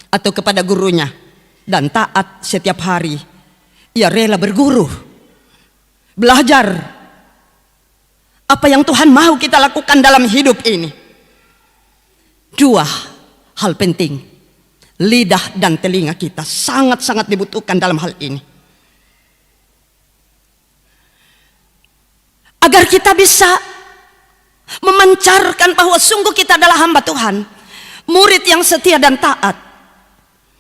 atau kepada gurunya dan taat setiap hari. Ia rela berguru, belajar apa yang Tuhan mau kita lakukan dalam hidup ini. Dua hal penting, lidah dan telinga kita sangat-sangat dibutuhkan dalam hal ini. Agar kita bisa memancarkan bahwa sungguh kita adalah hamba Tuhan, murid yang setia dan taat.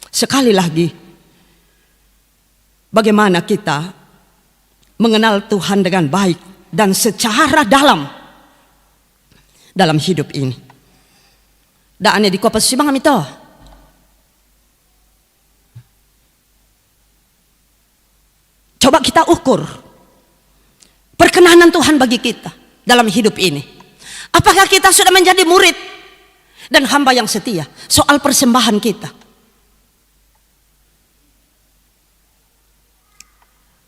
Sekali lagi, bagaimana kita mengenal Tuhan dengan baik dan secara dalam hidup ini. Daannya di kopas simang itu. Coba kita ukur perkenanan Tuhan bagi kita dalam hidup ini. Apakah kita sudah menjadi murid dan hamba yang setia? Soal persembahan kita.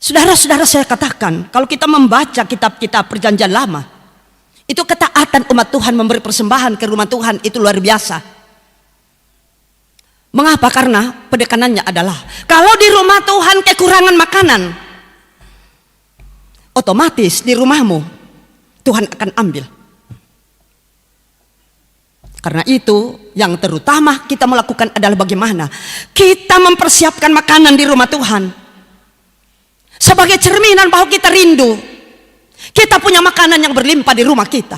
Saudara-saudara, saya katakan, kalau kita membaca kitab-kitab perjanjian lama, itu ketaatan umat Tuhan memberi persembahan ke rumah Tuhan itu luar biasa. Mengapa? Karena penekanannya adalah kalau di rumah Tuhan kekurangan makanan, otomatis di rumahmu Tuhan akan ambil. Karena itu yang terutama kita melakukan adalah bagaimana kita mempersiapkan makanan di rumah Tuhan sebagai cerminan bahwa kita rindu. Kita punya makanan yang berlimpah di rumah kita.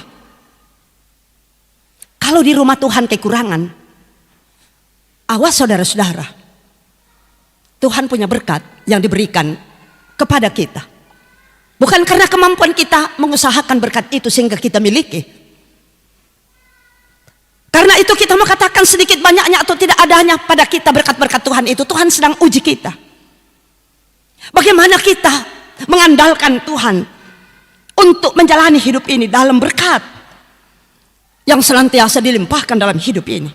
Kalau di rumah Tuhan kekurangan, awas saudara-saudara, Tuhan punya berkat yang diberikan kepada kita. Bukan karena kemampuan kita mengusahakan berkat itu sehingga kita miliki. Karena itu kita mau katakan sedikit banyaknya atau tidak adanya pada kita berkat-berkat Tuhan itu, Tuhan sedang uji kita. Bagaimana kita mengandalkan Tuhan untuk menjalani hidup ini dalam berkat yang senantiasa dilimpahkan dalam hidup ini.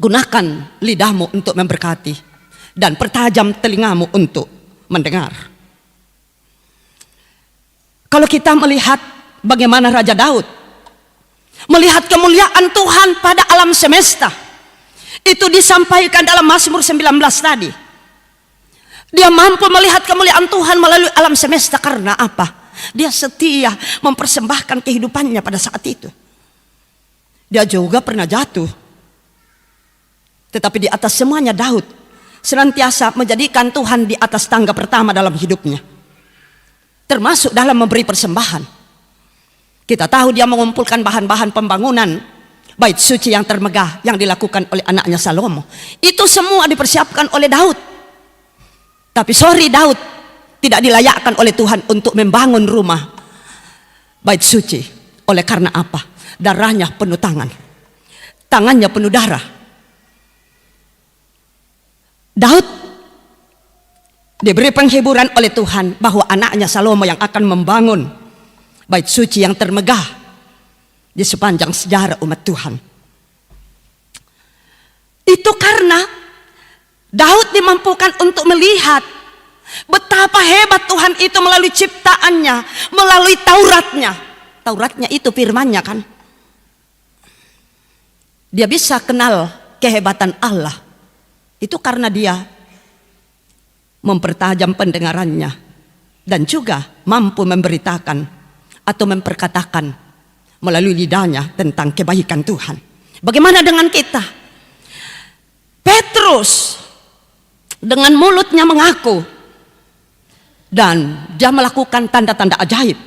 Gunakan lidahmu untuk memberkati dan pertajam telingamu untuk mendengar. Kalau kita melihat bagaimana Raja Daud melihat kemuliaan Tuhan pada alam semesta, itu disampaikan dalam Mazmur 19 tadi. Dia mampu melihat kemuliaan Tuhan melalui alam semesta karena apa? Dia setia mempersembahkan kehidupannya pada saat itu. Dia juga pernah jatuh. Tetapi di atas semuanya Daud senantiasa menjadikan Tuhan di atas tangga pertama dalam hidupnya. termasuk dalam memberi persembahan. Kita tahu dia mengumpulkan bahan-bahan pembangunan bait suci yang termegah yang dilakukan oleh anaknya Salomo. Itu semua dipersiapkan oleh Daud. Tapi sorry, Daud tidak dilayakkan oleh Tuhan untuk membangun rumah bait suci. Oleh karena apa? Darahnya penuh tangan. Tangannya penuh darah. Daud diberi penghiburan oleh Tuhan bahwa anaknya Salomo yang akan membangun bait suci yang termegah di sepanjang sejarah umat Tuhan. Itu karena Daud dimampukan untuk melihat betapa hebat Tuhan itu melalui ciptaannya, melalui Tauratnya. Tauratnya itu firman-Nya kan. Dia bisa kenal kehebatan Allah. Itu karena dia mempertajam pendengarannya dan juga mampu memberitakan atau memperkatakan melalui lidahnya tentang kebaikan Tuhan. Bagaimana dengan kita? Petrus dengan mulutnya mengaku dan dia melakukan tanda-tanda ajaib.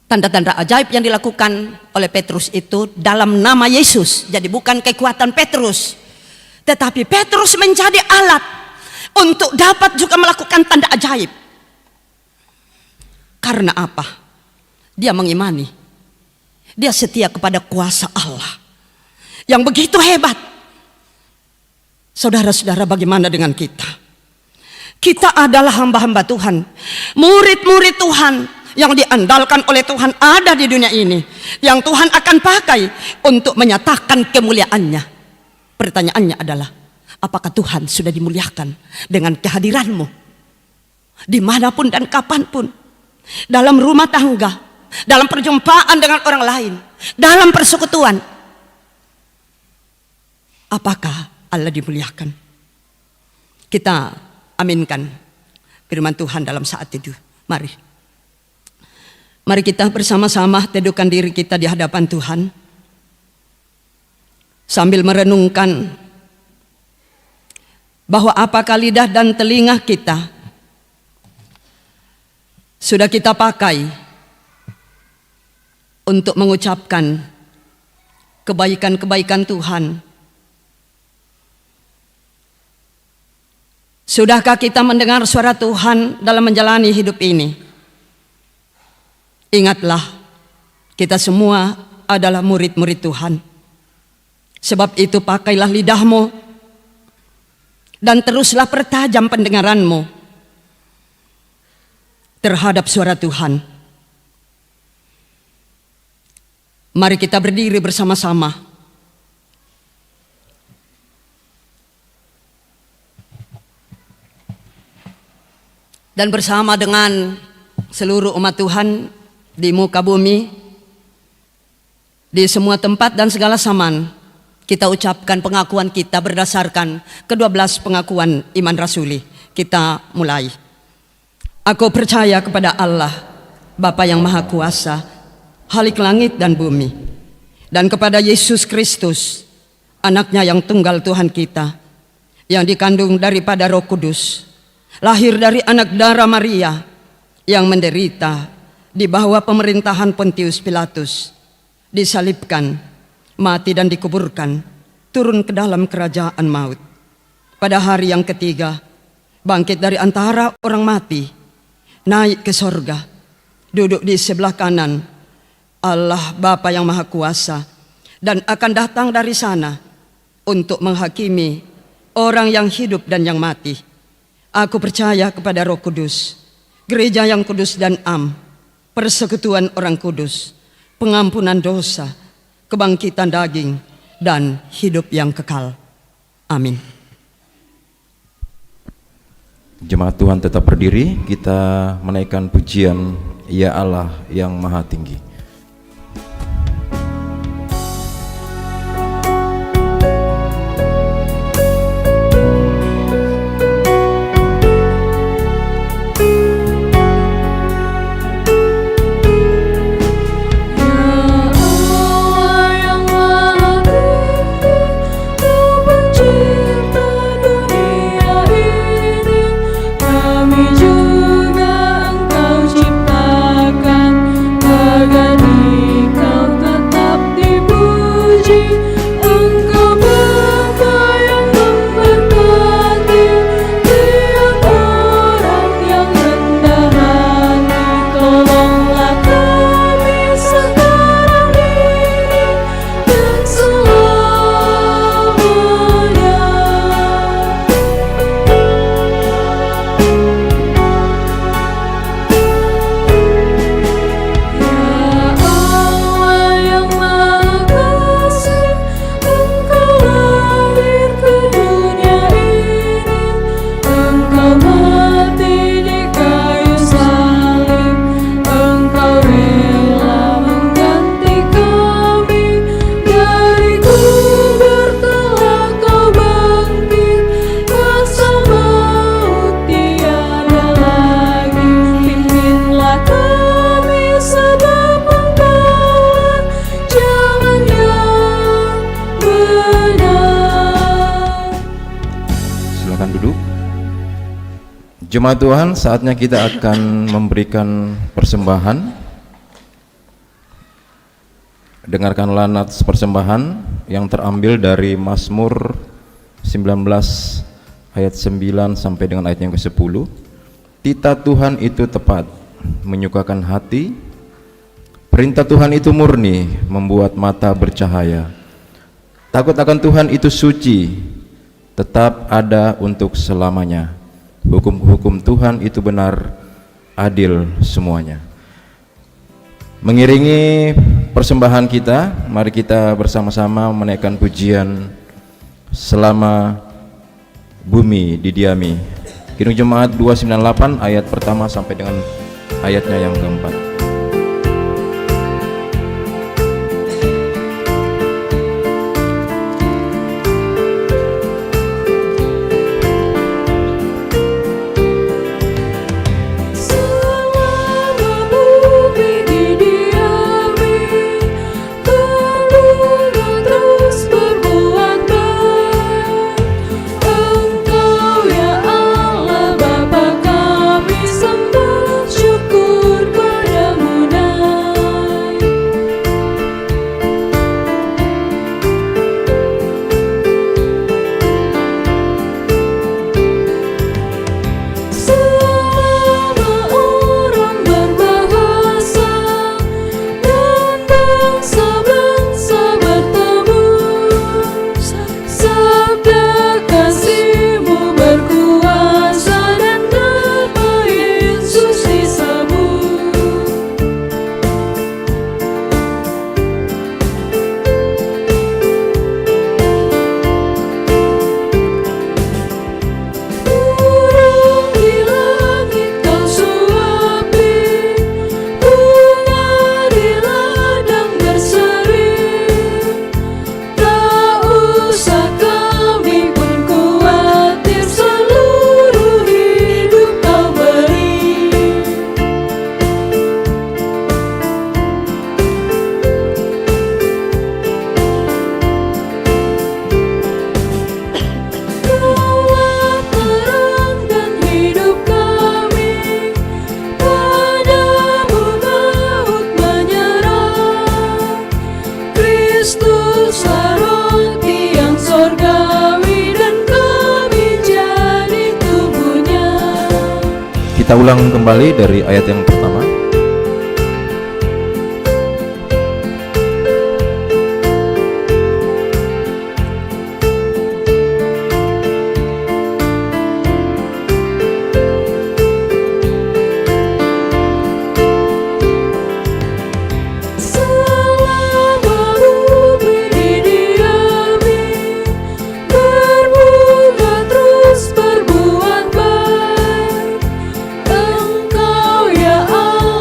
Tanda-tanda ajaib yang dilakukan oleh Petrus itu dalam nama Yesus. Jadi bukan kekuatan Petrus, tetapi Petrus menjadi alat untuk dapat juga melakukan tanda ajaib. Karena apa? Dia mengimani, dia setia kepada kuasa Allah yang begitu hebat. Saudara-saudara, bagaimana dengan kita? Kita adalah hamba-hamba Tuhan, murid-murid Tuhan yang diandalkan oleh Tuhan ada di dunia ini, yang Tuhan akan pakai untuk menyatakan kemuliaannya. Pertanyaannya adalah, apakah Tuhan sudah dimuliakan dengan kehadiranmu? Dimanapun dan kapanpun, dalam rumah tangga, dalam perjumpaan dengan orang lain, dalam persekutuan, apakah Allah dimuliakan? Kita aminkan firman Tuhan dalam saat itu. Mari kita bersama-sama teduhkan diri kita di hadapan Tuhan sambil merenungkan bahwa apakah lidah dan telinga kita sudah kita pakai untuk mengucapkan kebaikan-kebaikan Tuhan. Sudahkah kita mendengar suara Tuhan dalam menjalani hidup ini? Ingatlah, kita semua adalah murid-murid Tuhan. Sebab itu pakailah lidahmu dan teruslah pertajam pendengaranmu terhadap suara Tuhan. Mari kita berdiri bersama-sama. Dan bersama dengan seluruh umat Tuhan di muka bumi, di semua tempat dan segala zaman, kita ucapkan pengakuan kita berdasarkan ke-12 pengakuan iman rasuli. Kita mulai. Aku percaya kepada Allah, Bapa yang Maha Kuasa, Khalik langit dan bumi, dan kepada Yesus Kristus, anaknya yang tunggal Tuhan kita, yang dikandung daripada Roh Kudus, lahir dari anak darah Maria, yang menderita di bawah pemerintahan Pontius Pilatus, disalibkan, mati dan dikuburkan, turun ke dalam kerajaan maut. Pada hari yang ketiga, bangkit dari antara orang mati, naik ke sorga, duduk di sebelah kanan Allah Bapa yang Maha Kuasa, dan akan datang dari sana untuk menghakimi orang yang hidup dan yang mati. Aku percaya kepada Roh Kudus, gereja yang kudus dan am, persekutuan orang kudus, pengampunan dosa, kebangkitan daging, dan hidup yang kekal. Amin. Jemaat Tuhan tetap berdiri, kita menaikkan pujian Ya Allah yang Maha Tinggi. Kami puji, Engkau Bapa yang memberkati tiap orang yang rendah hati. Tolonglah kami sekarang ini dan selamanya. Ya Allah yang Maha Kasih, Engkau lahir ke dunia ini, Engkau mati di kayu salib, Engkau rela mengganti kami, dari kubur telah Kau bangkit, kuasa maut tiada lagi. Pimpinlah kami sebab Engkaulah jalan yang benar. Silakan duduk. Jemaat Tuhan, saatnya kita akan memberikan persembahan. Dengarkanlah nats persembahan yang terambil dari Mazmur 19 ayat 9 sampai dengan ayat yang ke-10. Titah Tuhan itu tepat, menyukakan hati. Perintah Tuhan itu murni, membuat mata bercahaya. Takut akan Tuhan itu suci, tetap ada untuk selamanya. Hukum-hukum Tuhan itu benar, adil semuanya. Mengiringi persembahan kita, mari kita bersama-sama menaikkan pujian selama bumi didiami. Kidung Jemaat 298 ayat pertama sampai dengan ayatnya yang keempat. Selama bumi didiami, berbunga terus berbuat baik. Engkau ya Allah Bapa kami sembah, syukur padamu naik. Selama orang berbahasa dan bangsa-bangsa bertemu, sabda kasih-Mu berkuasa dan damai Yesus disebut. Burung di langit Kau suapi, bunga di ladang berseri. Tak usah kami pun khawatir, seluruh hidup Kau beri. Kaulah terang dan hidup kami, padamu maut menyerah. Kristuslah roti yang sorgawi dan kami jadi tubuhnya. Kita ulang kembali dari ayat yang pertama. Selama bumi didiami, berbunga terus berbuat baik. Engkau ya Allah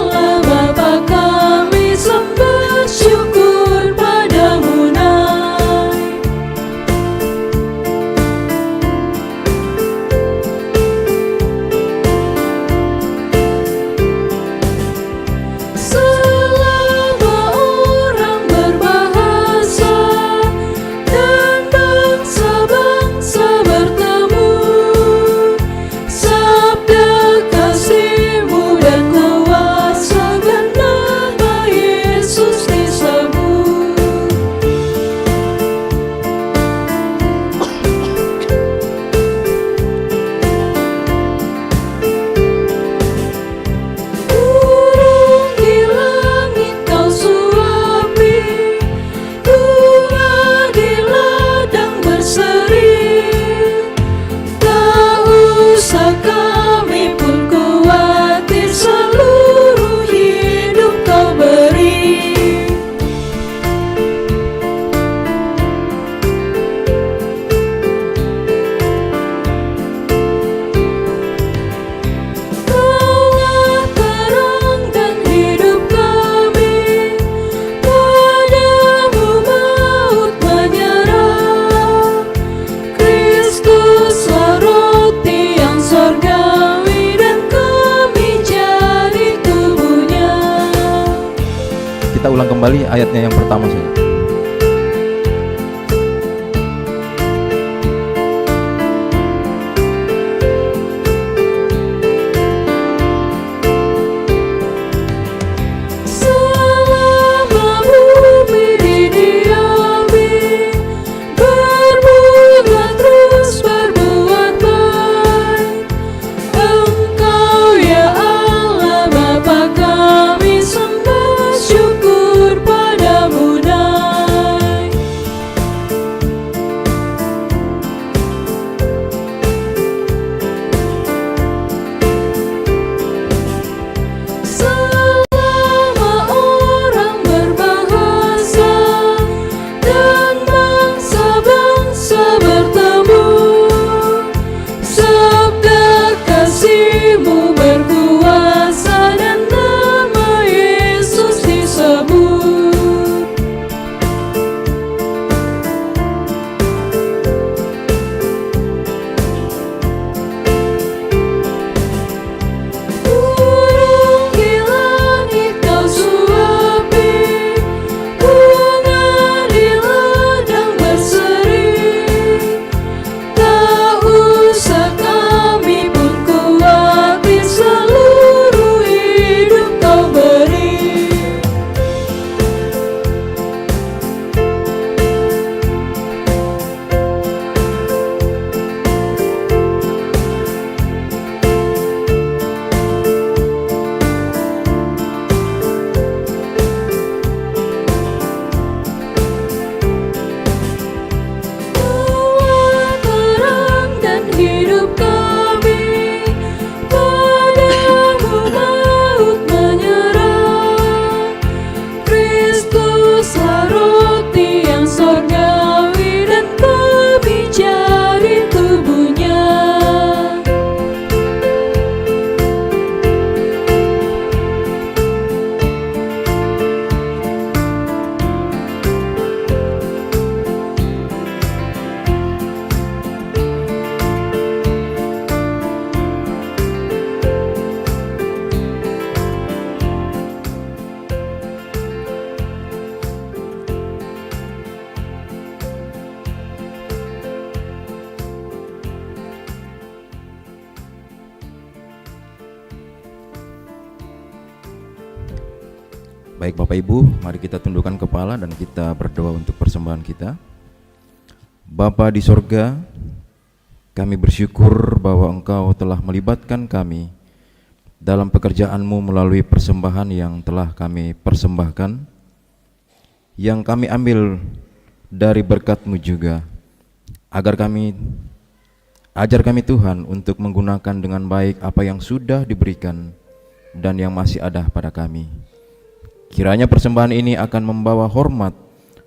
kembali ayatnya yang pertama saja. Selama bumi didiami, berbunga terus berbuat baik. Engkau ya Allah Bapa kami sembah, syukur padamu naik. Selama orang berbahasa dan bangsa-bangsa bertemu, sabda kasih-Mu berkuasa dan nama Yesus disebut. Burung di langit Kau suapi, bunga di ladang berseri. Tak usah kami pun kuapi, seluruh hidup Kau beri. Kau terang dan hidup kami, padamu maut menyerah. Kristuslah roti yang sorgawi dan kami jadi tubuhnya. Baik Bapak Ibu, mari kita tundukkan kepala dan kita berdoa untuk persembahan kita. Bapa di sorga, kami bersyukur bahwa Engkau telah melibatkan kami dalam pekerjaan-Mu melalui persembahan yang telah kami persembahkan, yang kami ambil dari berkat-Mu juga, ajar kami Tuhan untuk menggunakan dengan baik apa yang sudah diberikan dan yang masih ada pada kami. Kiranya persembahan ini akan membawa hormat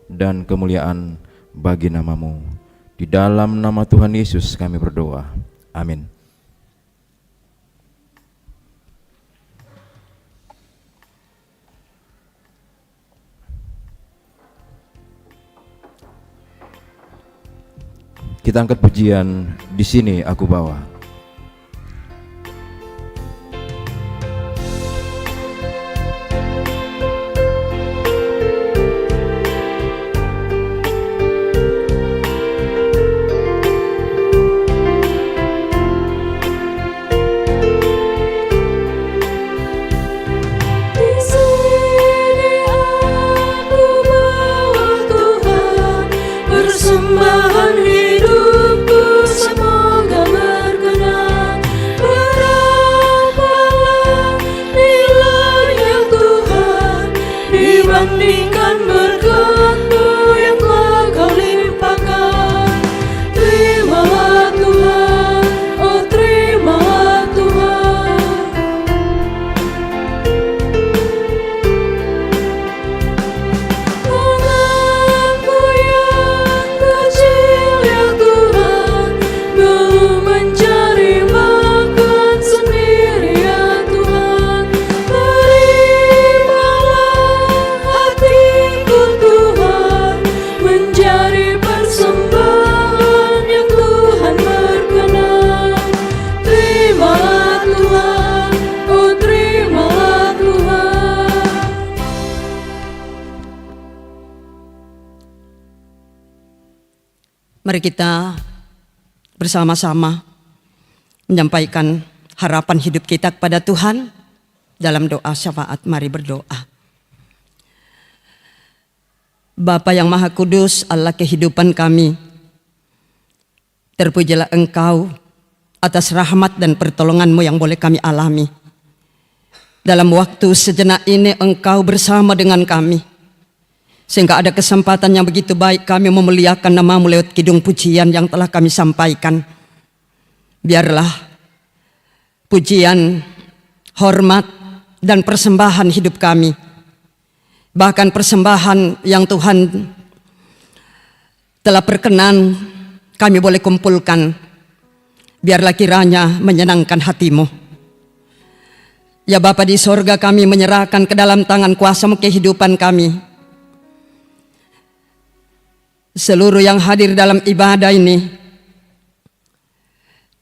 dan kemuliaan bagi nama-Mu. Di dalam nama Tuhan Yesus kami berdoa. Amin. Kita angkat pujian Di Sini Aku Bawa. Di sini aku bawa Tuhan, persembahan hidupku semoga berkenan. Mari kita bersama-sama menyampaikan harapan hidup kita kepada Tuhan dalam doa syafaat. Mari berdoa. Bapa yang Maha Kudus, Allah kehidupan kami, terpujilah Engkau atas rahmat dan pertolongan-Mu yang boleh kami alami. Dalam waktu sejenak ini Engkau bersama dengan kami, sehingga ada kesempatan yang begitu baik kami memuliakan nama-Mu lewat kidung pujian yang telah kami sampaikan. Biarlah pujian, hormat, dan persembahan hidup kami, bahkan persembahan yang Tuhan telah berkenan kami boleh kumpulkan, biarlah kiranya menyenangkan hati-Mu. Ya Bapa di sorga, kami menyerahkan ke dalam tangan kuasa-Mu kehidupan kami. Seluruh yang hadir dalam ibadah ini,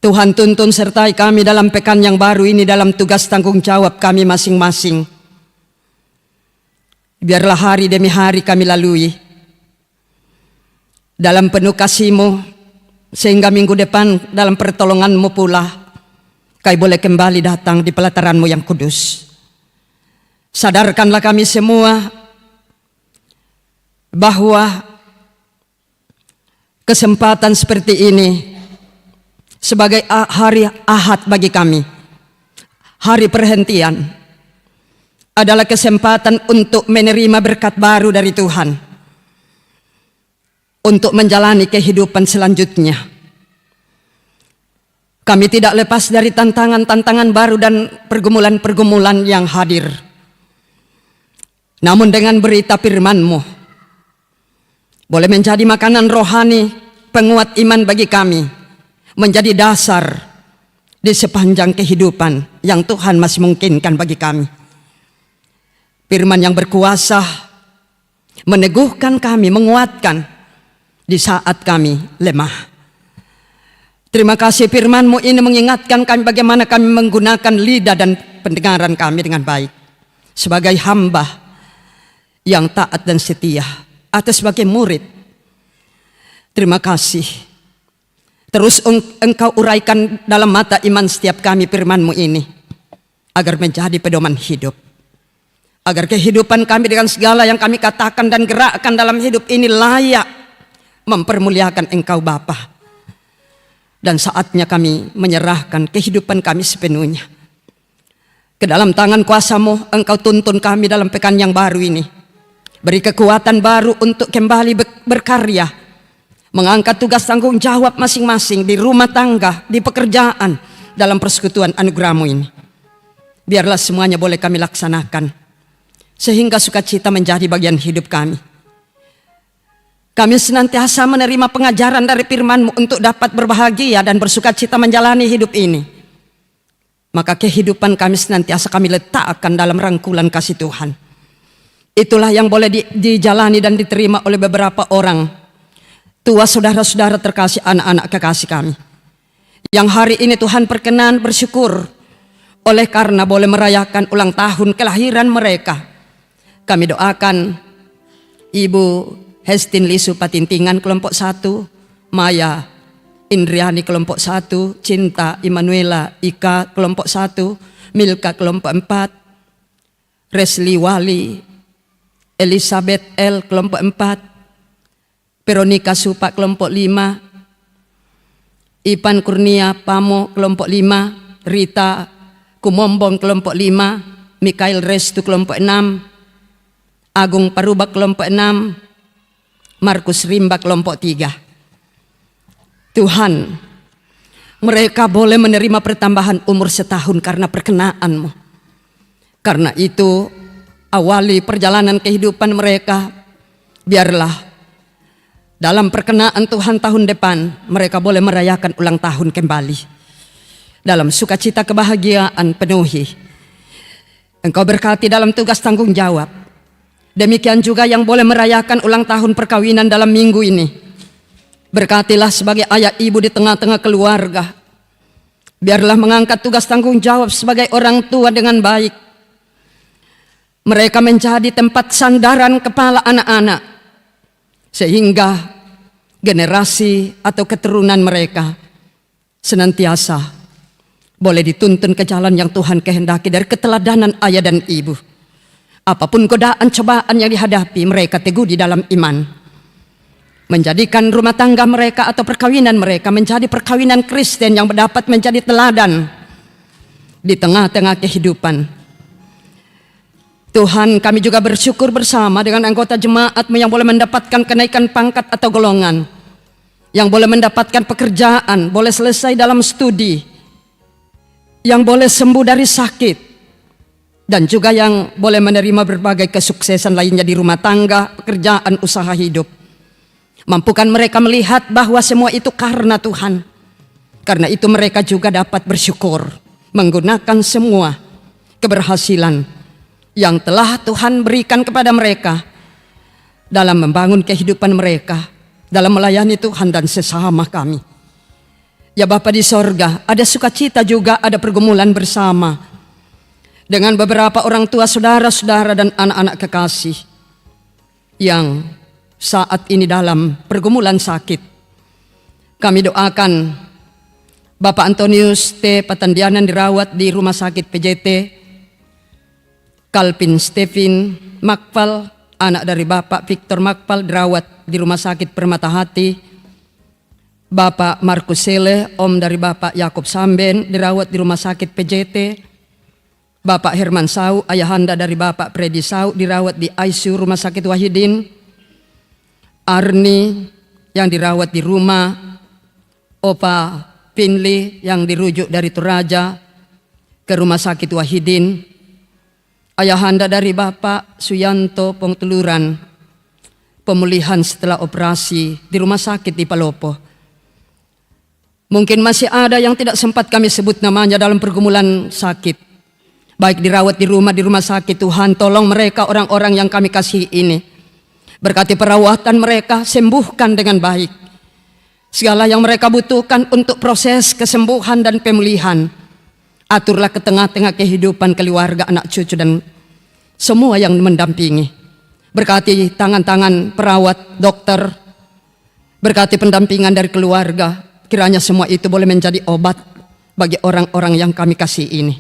Tuhan tuntun sertai kami dalam pekan yang baru ini dalam tugas tanggung jawab kami masing-masing. Biarlah hari demi hari kami lalui dalam penuh kasih-Mu, sehingga minggu depan dalam pertolongan-Mu pula kami boleh kembali datang di pelataran-Mu yang kudus. Sadarkanlah kami semua bahwa kesempatan seperti ini sebagai hari Ahad bagi kami, hari perhentian, adalah kesempatan untuk menerima berkat baru dari Tuhan, untuk menjalani kehidupan selanjutnya. Kami tidak lepas dari tantangan-tantangan baru dan pergumulan-pergumulan yang hadir. Namun dengan berita firman-Mu boleh menjadi makanan rohani, penguat iman bagi kami, menjadi dasar di sepanjang kehidupan yang Tuhan masih mungkinkan bagi kami. Firman yang berkuasa meneguhkan kami, menguatkan di saat kami lemah. Terima kasih firman-Mu ini mengingatkan kami bagaimana kami menggunakan lidah dan pendengaran kami dengan baik sebagai hamba yang taat dan setia atau sebagai murid. Terima kasih. Terus Engkau uraikan dalam mata iman setiap kami firman-Mu ini agar menjadi pedoman hidup, agar kehidupan kami dengan segala yang kami katakan dan gerakkan dalam hidup ini layak mempermuliakan Engkau Bapa. Dan saatnya kami menyerahkan kehidupan kami sepenuhnya ke dalam tangan kuasa-Mu. Engkau tuntun kami dalam pekan yang baru ini. Beri kekuatan baru untuk kembali berkarya, mengangkat tugas tanggung jawab masing-masing di rumah tangga, di pekerjaan, dalam persekutuan anugerah-Mu ini. Biarlah semuanya boleh kami laksanakan, sehingga sukacita menjadi bagian hidup kami. Kami senantiasa menerima pengajaran dari firman-Mu untuk dapat berbahagia dan bersukacita menjalani hidup ini. Maka kehidupan kami senantiasa kami letakkan dalam rangkulan kasih Tuhan. Itulah yang boleh dijalani dan diterima oleh beberapa orang tua, saudara-saudara terkasih, anak-anak kekasih kami, yang hari ini Tuhan berkenan bersyukur oleh karena boleh merayakan ulang tahun kelahiran mereka. Kami doakan Ibu Hestin Lisu Patintingan kelompok 1, Maya Indriani kelompok 1, Cinta Immanuela Ika kelompok 1, Milka kelompok 4, Resli Wali Elizabeth L kelompok 4, Veronica Supa kelompok 5, Ipan Kurnia Pamo kelompok 5, Rita Kumombong kelompok 5, Mikael Restu kelompok 6, Agung Parubak kelompok 6, Markus Rimba kelompok 3. Tuhan, mereka boleh menerima pertambahan umur setahun karena perkenan-Mu. Karena itu, awali perjalanan kehidupan mereka, biarlah dalam perkenaan Tuhan tahun depan mereka boleh merayakan ulang tahun kembali dalam sukacita kebahagiaan penuhi. Engkau berkati dalam tugas tanggung jawab. Demikian juga yang boleh merayakan ulang tahun perkawinan dalam minggu ini. Berkatilah sebagai ayah ibu di tengah-tengah keluarga. Biarlah mengangkat tugas tanggung jawab sebagai orang tua dengan baik. Mereka menjadi tempat sandaran kepala anak-anak, sehingga generasi atau keturunan mereka senantiasa boleh dituntun ke jalan yang Tuhan kehendaki dari keteladanan ayah dan ibu. Apapun godaan cobaan yang dihadapi, mereka teguh di dalam iman. Menjadikan rumah tangga mereka atau perkawinan mereka menjadi perkawinan Kristen yang dapat menjadi teladan di tengah-tengah kehidupan. Tuhan, kami juga bersyukur bersama dengan anggota jemaatmu yang boleh mendapatkan kenaikan pangkat atau golongan, yang boleh mendapatkan pekerjaan, boleh selesai dalam studi, yang boleh sembuh dari sakit, dan juga yang boleh menerima berbagai kesuksesan lainnya di rumah tangga, pekerjaan, usaha hidup. Mampukan mereka melihat bahwa semua itu karena Tuhan. Karena itu mereka juga dapat bersyukur menggunakan semua keberhasilan yang telah Tuhan berikan kepada mereka dalam membangun kehidupan mereka, dalam melayani Tuhan dan sesama kami. Ya Bapa di sorga, ada sukacita juga, ada pergumulan bersama dengan beberapa orang tua, saudara-saudara dan anak-anak kekasih yang saat ini dalam pergumulan sakit. Kami doakan Bapak Antonius T. Patandianan dirawat di Rumah Sakit PJT, Kalpin Stephen Makpal, anak dari Bapak Victor Makpal, dirawat di Rumah Sakit Permata Hati. Bapak Markus Sele, om dari Bapak Yakob Samben, dirawat di Rumah Sakit PJT. Bapak Herman Sau, ayahanda dari Bapak Predi Sau, dirawat di ICU Rumah Sakit Wahidin. Arni yang dirawat di rumah, Opa Pinli yang dirujuk dari Toraja ke Rumah Sakit Wahidin. Ayahanda dari Bapak Suyanto Pengteluran, pemulihan setelah operasi di Rumah Sakit di Palopo. Mungkin masih ada yang tidak sempat kami sebut namanya dalam pergumulan sakit, baik dirawat di rumah sakit. Tuhan, tolong mereka, orang-orang yang kami kasih ini. Berkati perawatan mereka, sembuhkan dengan baik segala yang mereka butuhkan untuk proses kesembuhan dan pemulihan. Aturlah ke tengah-tengah kehidupan keluarga, anak cucu dan semua yang mendampingi. Berkati tangan-tangan perawat, dokter, berkati pendampingan dari keluarga. Kiranya semua itu boleh menjadi obat bagi orang-orang yang kami kasih ini.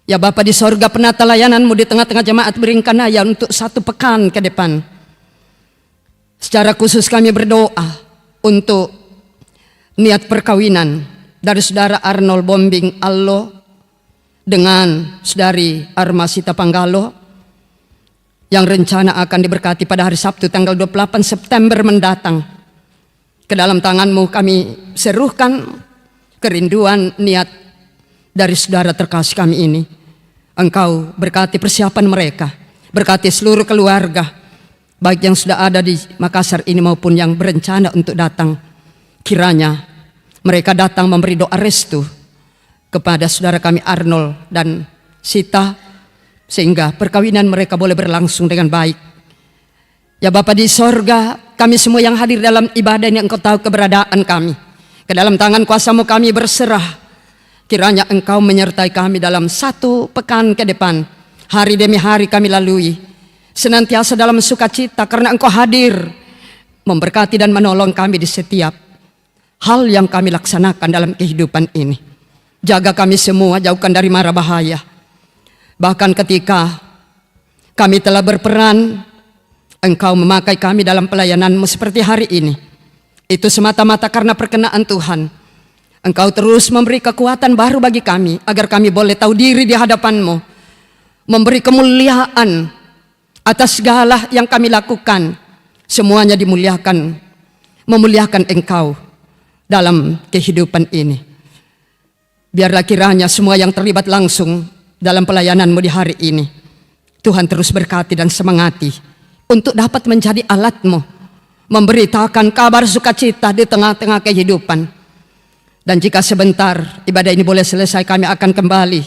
Ya Bapa di sorga, penata layananmu di tengah-tengah jemaat Beringkanaya untuk 1 pekan ke depan. Secara khusus kami berdoa untuk niat perkawinan dari Saudara Arnold Bombing Allo dengan Saudari Armasita Panggalo yang rencana akan diberkati pada hari Sabtu tanggal 28 September mendatang. Ke dalam tanganmu kami seruhkan kerinduan niat dari saudara terkasih kami ini. Engkau berkati persiapan mereka, berkati seluruh keluarga, baik yang sudah ada di Makassar ini maupun yang berencana untuk datang. Kiranya mereka datang memberi doa restu kepada saudara kami Arnold dan Sita, sehingga perkawinan mereka boleh berlangsung dengan baik. Ya Bapa di sorga, kami semua yang hadir dalam ibadah ini, Engkau tahu keberadaan kami. Ke dalam tangan kuasa-Mu kami berserah. Kiranya Engkau menyertai kami dalam 1 pekan ke depan. Hari demi hari kami lalui, senantiasa dalam sukacita karena Engkau hadir, memberkati dan menolong kami di setiap hal yang kami laksanakan dalam kehidupan ini. Jaga kami semua, jauhkan dari mara bahaya. Bahkan ketika kami telah berperan, Engkau memakai kami dalam pelayanan-Mu seperti hari ini. Itu semata-mata karena perkenaan Tuhan. Engkau terus memberi kekuatan baru bagi kami, agar kami boleh tahu diri di hadapan-Mu, memberi kemuliaan atas segala yang kami lakukan. Semuanya dimuliakan, memuliakan Engkau dalam kehidupan ini. Biarlah kiranya semua yang terlibat langsung dalam pelayanan-Mu di hari ini, Tuhan terus berkati dan semangati untuk dapat menjadi alat-Mu, memberitakan kabar sukacita di tengah-tengah kehidupan. Dan jika sebentar ibadah ini boleh selesai, kami akan kembali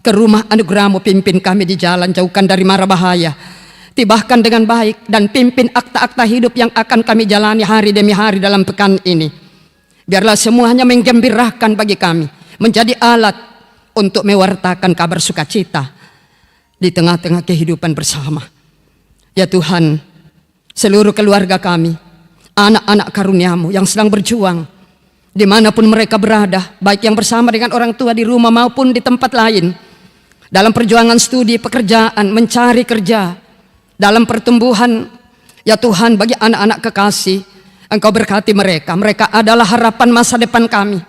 ke rumah anugerah-Mu. Pimpin kami di jalan, jauhkan dari mara bahaya, tibahkan dengan baik, dan pimpin akta-akta hidup yang akan kami jalani hari demi hari dalam pekan ini. Biarlah semuanya menggembirakan bagi kami, menjadi alat untuk mewartakan kabar sukacita di tengah-tengah kehidupan bersama. Ya Tuhan, seluruh keluarga kami, anak-anak karuniamu yang sedang berjuang dimanapun mereka berada, baik yang bersama dengan orang tua di rumah maupun di tempat lain, dalam perjuangan studi, pekerjaan, mencari kerja, dalam pertumbuhan. Ya Tuhan, bagi anak-anak kekasih, Engkau berkati mereka. Mereka adalah harapan masa depan kami.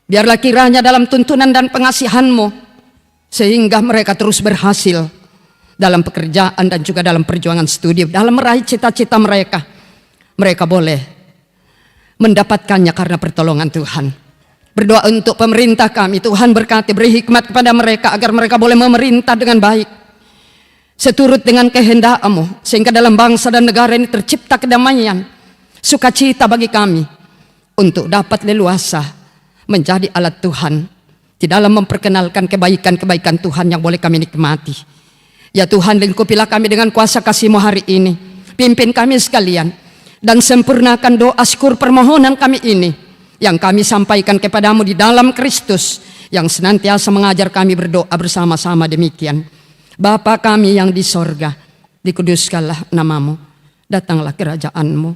Biarlah kiranya dalam tuntunan dan pengasihan-Mu, sehingga mereka terus berhasil dalam pekerjaan dan juga dalam perjuangan studi, dalam meraih cita-cita mereka. Mereka boleh mendapatkannya karena pertolongan Tuhan. Berdoa untuk pemerintah kami, Tuhan berkati, beri hikmat kepada mereka agar mereka boleh memerintah dengan baik, seturut dengan kehendak-Mu, sehingga dalam bangsa dan negara ini tercipta kedamaian, sukacita bagi kami untuk dapat leluasa menjadi alat Tuhan di dalam memperkenalkan kebaikan-kebaikan Tuhan yang boleh kami nikmati. Ya Tuhan, lingkupilah kami dengan kuasa kasih-Mu hari ini. Pimpin kami sekalian dan sempurnakan doa syukur permohonan kami ini yang kami sampaikan kepadamu di dalam Kristus yang senantiasa mengajar kami berdoa bersama-sama demikian. Bapa kami yang di sorga, dikuduskanlah namamu, datanglah kerajaan-Mu,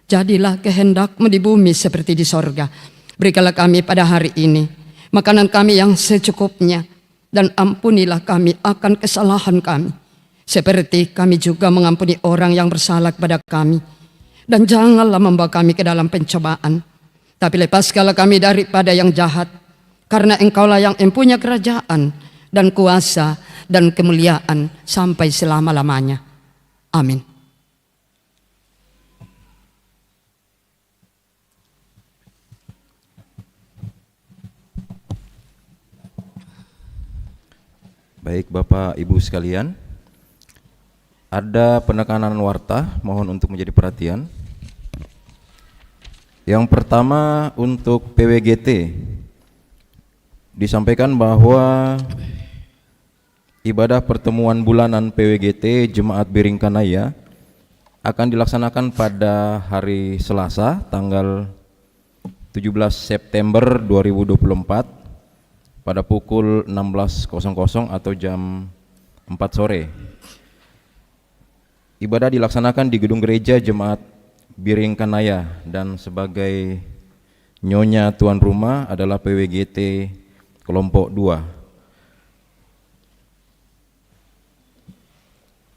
jadilah kehendak-Mu di bumi seperti di sorga. Berikanlah kami pada hari ini makanan kami yang secukupnya, dan ampunilah kami akan kesalahan kami, seperti kami juga mengampuni orang yang bersalah kepada kami. Dan janganlah membawa kami ke dalam pencobaan, tapi lepaskanlah kami daripada yang jahat, karena Engkaulah yang mempunyai kerajaan dan kuasa dan kemuliaan sampai selama-lamanya. Amin. Baik Bapak Ibu sekalian, ada penekanan warta, mohon untuk menjadi perhatian. Yang pertama untuk PWGT, disampaikan bahwa ibadah pertemuan bulanan PWGT Jemaat Biringkanaya akan dilaksanakan pada hari Selasa tanggal 17 September 2024 pada pukul 16.00 atau jam 4 sore. Ibadah dilaksanakan di gedung gereja Jemaat Biringkanaya dan sebagai nyonya tuan rumah adalah PWGT kelompok 2.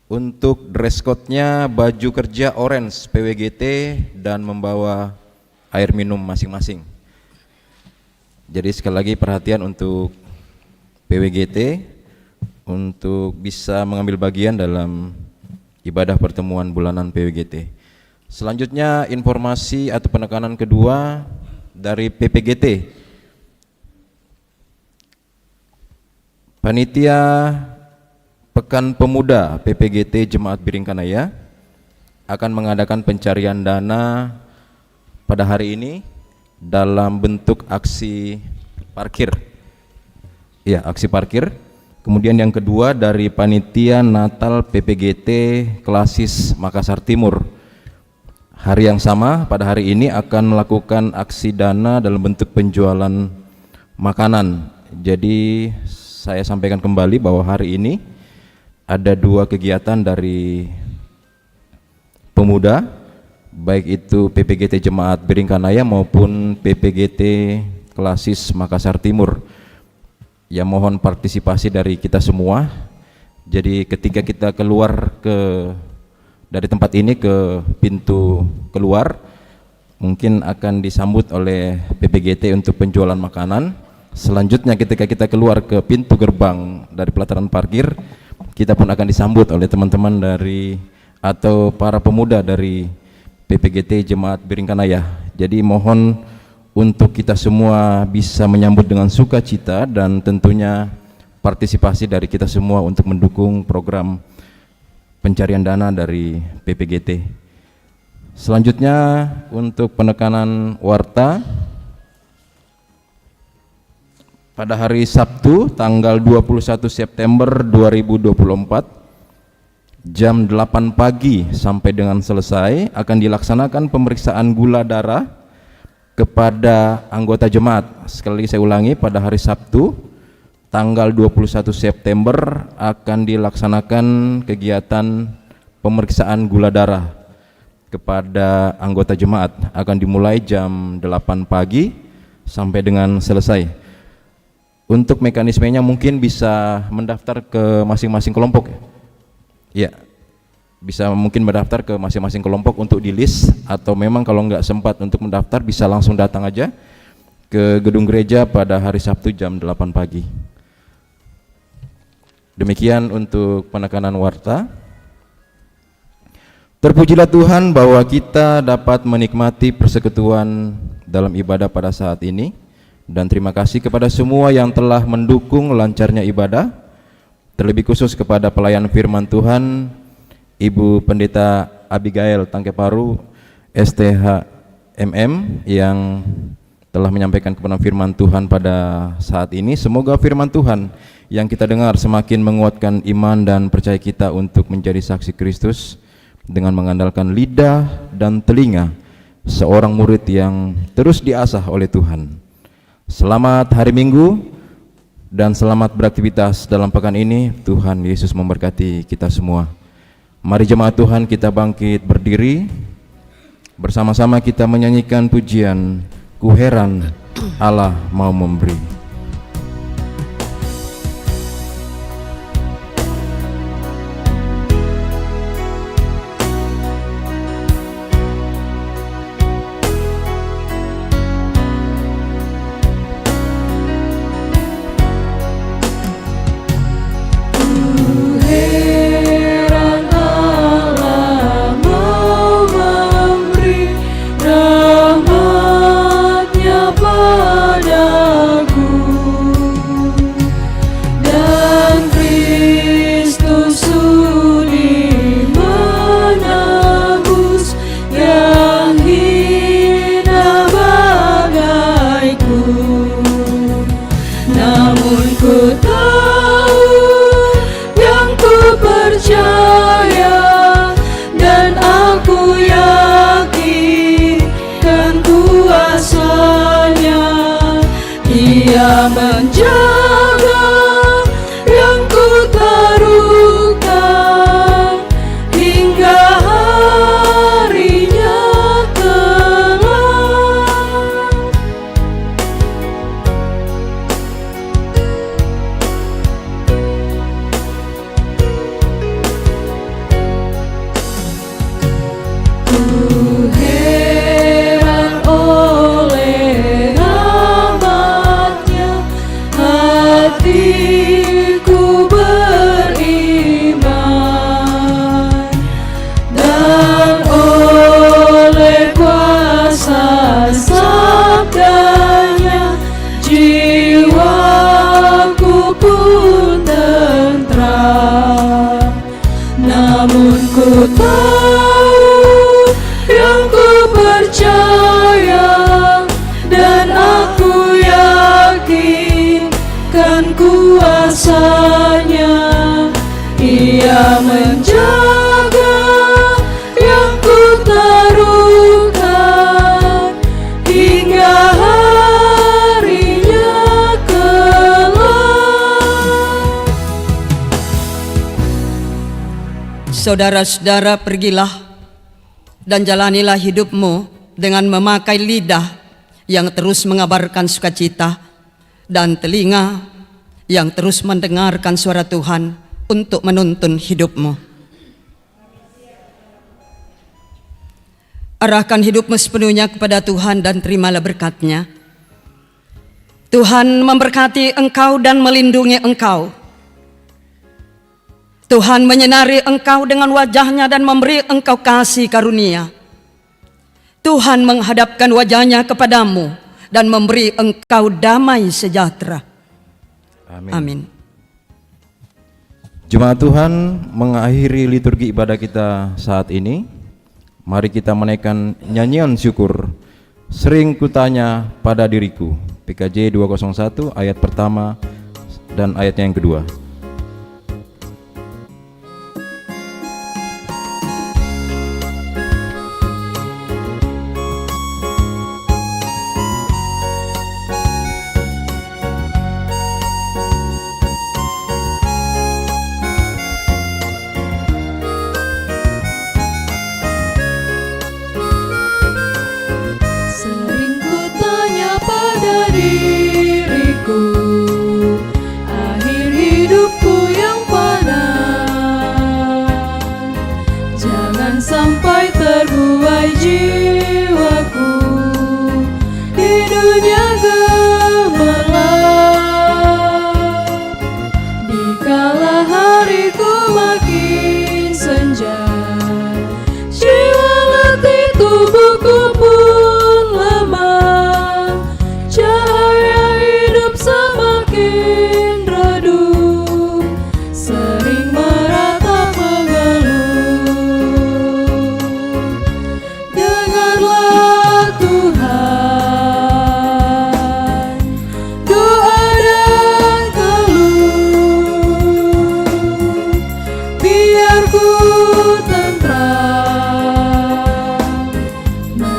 Untuk dress code-nya baju kerja orange PWGT dan membawa air minum masing-masing. Jadi sekali lagi perhatian untuk PWGT untuk bisa mengambil bagian dalam ibadah pertemuan bulanan PWGT. Selanjutnya informasi atau penekanan kedua dari PPGT. Panitia Pekan Pemuda PPGT Jemaat Biringkanaya akan mengadakan pencarian dana pada hari ini dalam bentuk aksi parkir. Ya, aksi parkir. Kemudian yang kedua dari Panitia Natal PPGT Klasis Makassar Timur. Hari yang sama pada hari ini akan melakukan aksi dana dalam bentuk penjualan makanan. Jadi saya sampaikan kembali bahwa hari ini ada dua kegiatan dari pemuda, baik itu PPGT Jemaat Biringkanaya maupun PPGT Klasis Makassar Timur, yang mohon partisipasi dari kita semua. Jadi ketika kita keluar dari tempat ini ke pintu keluar, mungkin akan disambut oleh PPGT untuk penjualan makanan. Selanjutnya ketika kita keluar ke pintu gerbang dari pelataran parkir, kita pun akan disambut oleh teman-teman dari atau para pemuda dari PPGT Jemaat Biringkanaya. Jadi mohon untuk kita semua bisa menyambut dengan sukacita dan tentunya partisipasi dari kita semua untuk mendukung program pencarian dana dari PPGT. Selanjutnya untuk penekanan warta, pada hari Sabtu tanggal 21 September 2024 jam 8 pagi sampai dengan selesai akan dilaksanakan pemeriksaan gula darah kepada anggota jemaat. Sekali lagi saya ulangi, pada hari Sabtu tanggal 21 September akan dilaksanakan kegiatan pemeriksaan gula darah kepada anggota jemaat akan dimulai jam 8 pagi sampai dengan selesai. Untuk mekanismenya mungkin bisa mendaftar ke masing-masing kelompok. Ya, bisa mungkin mendaftar ke masing-masing kelompok untuk di list, atau memang kalau nggak sempat untuk mendaftar bisa langsung datang aja ke gedung gereja pada hari Sabtu jam 8 pagi. Demikian untuk penekanan warta. Terpujilah Tuhan bahwa kita dapat menikmati persekutuan dalam ibadah pada saat ini, dan terima kasih kepada semua yang telah mendukung lancarnya ibadah, terlebih khusus kepada pelayan firman Tuhan Ibu Pendeta Abigail Tangkeparu STHMM yang telah menyampaikan kebenaran firman Tuhan pada saat ini. Semoga firman Tuhan yang kita dengar semakin menguatkan iman dan percaya kita untuk menjadi saksi Kristus dengan mengandalkan lidah dan telinga seorang murid yang terus diasah oleh Tuhan. Selamat hari Minggu dan selamat beraktivitas dalam pekan ini. Tuhan Yesus memberkati kita semua. Mari jemaat Tuhan kita bangkit berdiri, bersama-sama kita menyanyikan pujian Ku heran Allah mau memberi. Heran Allah mau memberi rahmat-Nya padaku, dan Kristus sudi menebus yang hina bagaiku. Namun ku tahu, yang ku percaya, dan aku yakin kan kuasa-Nya. Ia menjaga yang ku taruhkan hingga harinya kelak. Ku heran oleh rahmat-Nya, hatiku beriman, dan oleh kuasa sabda-Nya jiwaku pun tentram. Namun ku tahu, yang ku percaya, dan aku yakin kan kuasa-Nya. Ia menjaga yang ku taruhkan hingga harinya kelak. Saudara-saudara, pergilah dan jalanilah hidupmu dengan memakai lidah yang terus mengabarkan sukacita dan telinga yang terus mendengarkan suara Tuhan untuk menuntun hidupmu. Arahkan hidupmu sepenuhnya kepada Tuhan dan terimalah berkat-Nya. Tuhan memberkati engkau dan melindungi engkau. Tuhan menyinari engkau dengan wajah-Nya dan memberi engkau kasih karunia. Tuhan menghadapkan wajah-Nya kepadamu dan memberi engkau damai sejahtera. Amin. Amin. Jemaat Tuhan, mengakhiri liturgi ibadah kita saat ini, mari kita menaikkan nyanyian syukur. Sering kutanya pada diriku, PKJ 201 ayat pertama dan ayatnya yang kedua.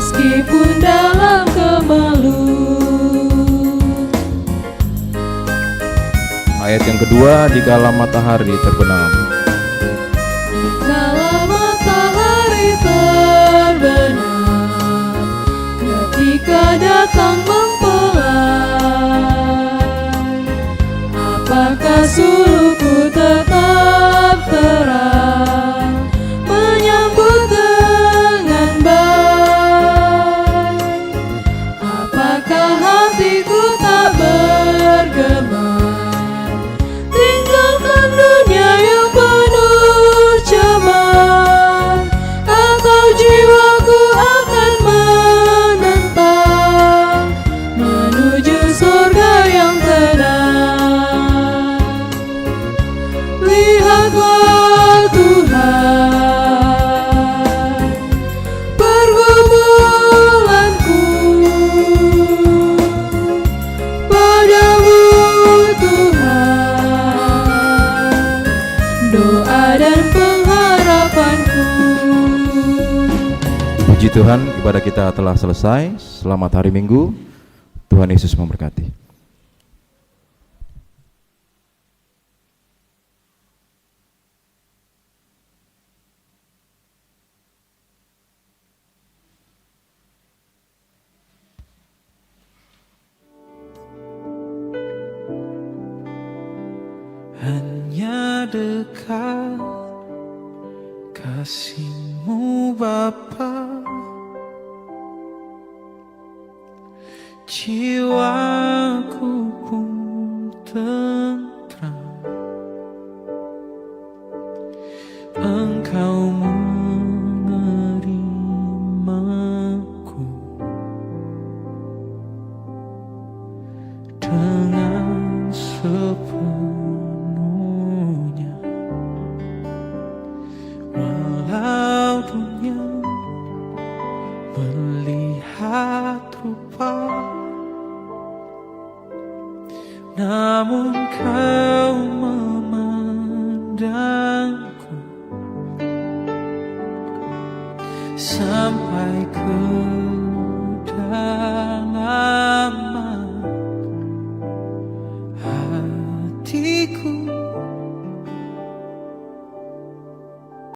meskipun dalam kemaluan. Ayat yang kedua, dikala matahari terbenam. Kala matahari terbenam, ketika datang mempelai, apakah sulukku tetap terang, menyambut dengan baik? Apakah hatiku tak bergemar, tinggalkan dunia yang penuh cemar? Atau jiwaku akan menentang menuju surga yang tenang? Lihatlah Tuhan, pergumulanku padamu Tuhan, doa dan pengharapanku. Puji Tuhan, ibadah kita telah selesai. Selamat hari Minggu. Tuhan Yesus memberkati. Hanya dekat kasih-Mu Bapa, jiwaku pun tentram. Engkau menerimaku dengan sepenuhnya. Walau dunia melihat rupa, namun Kau memandangku sampai ke dalam.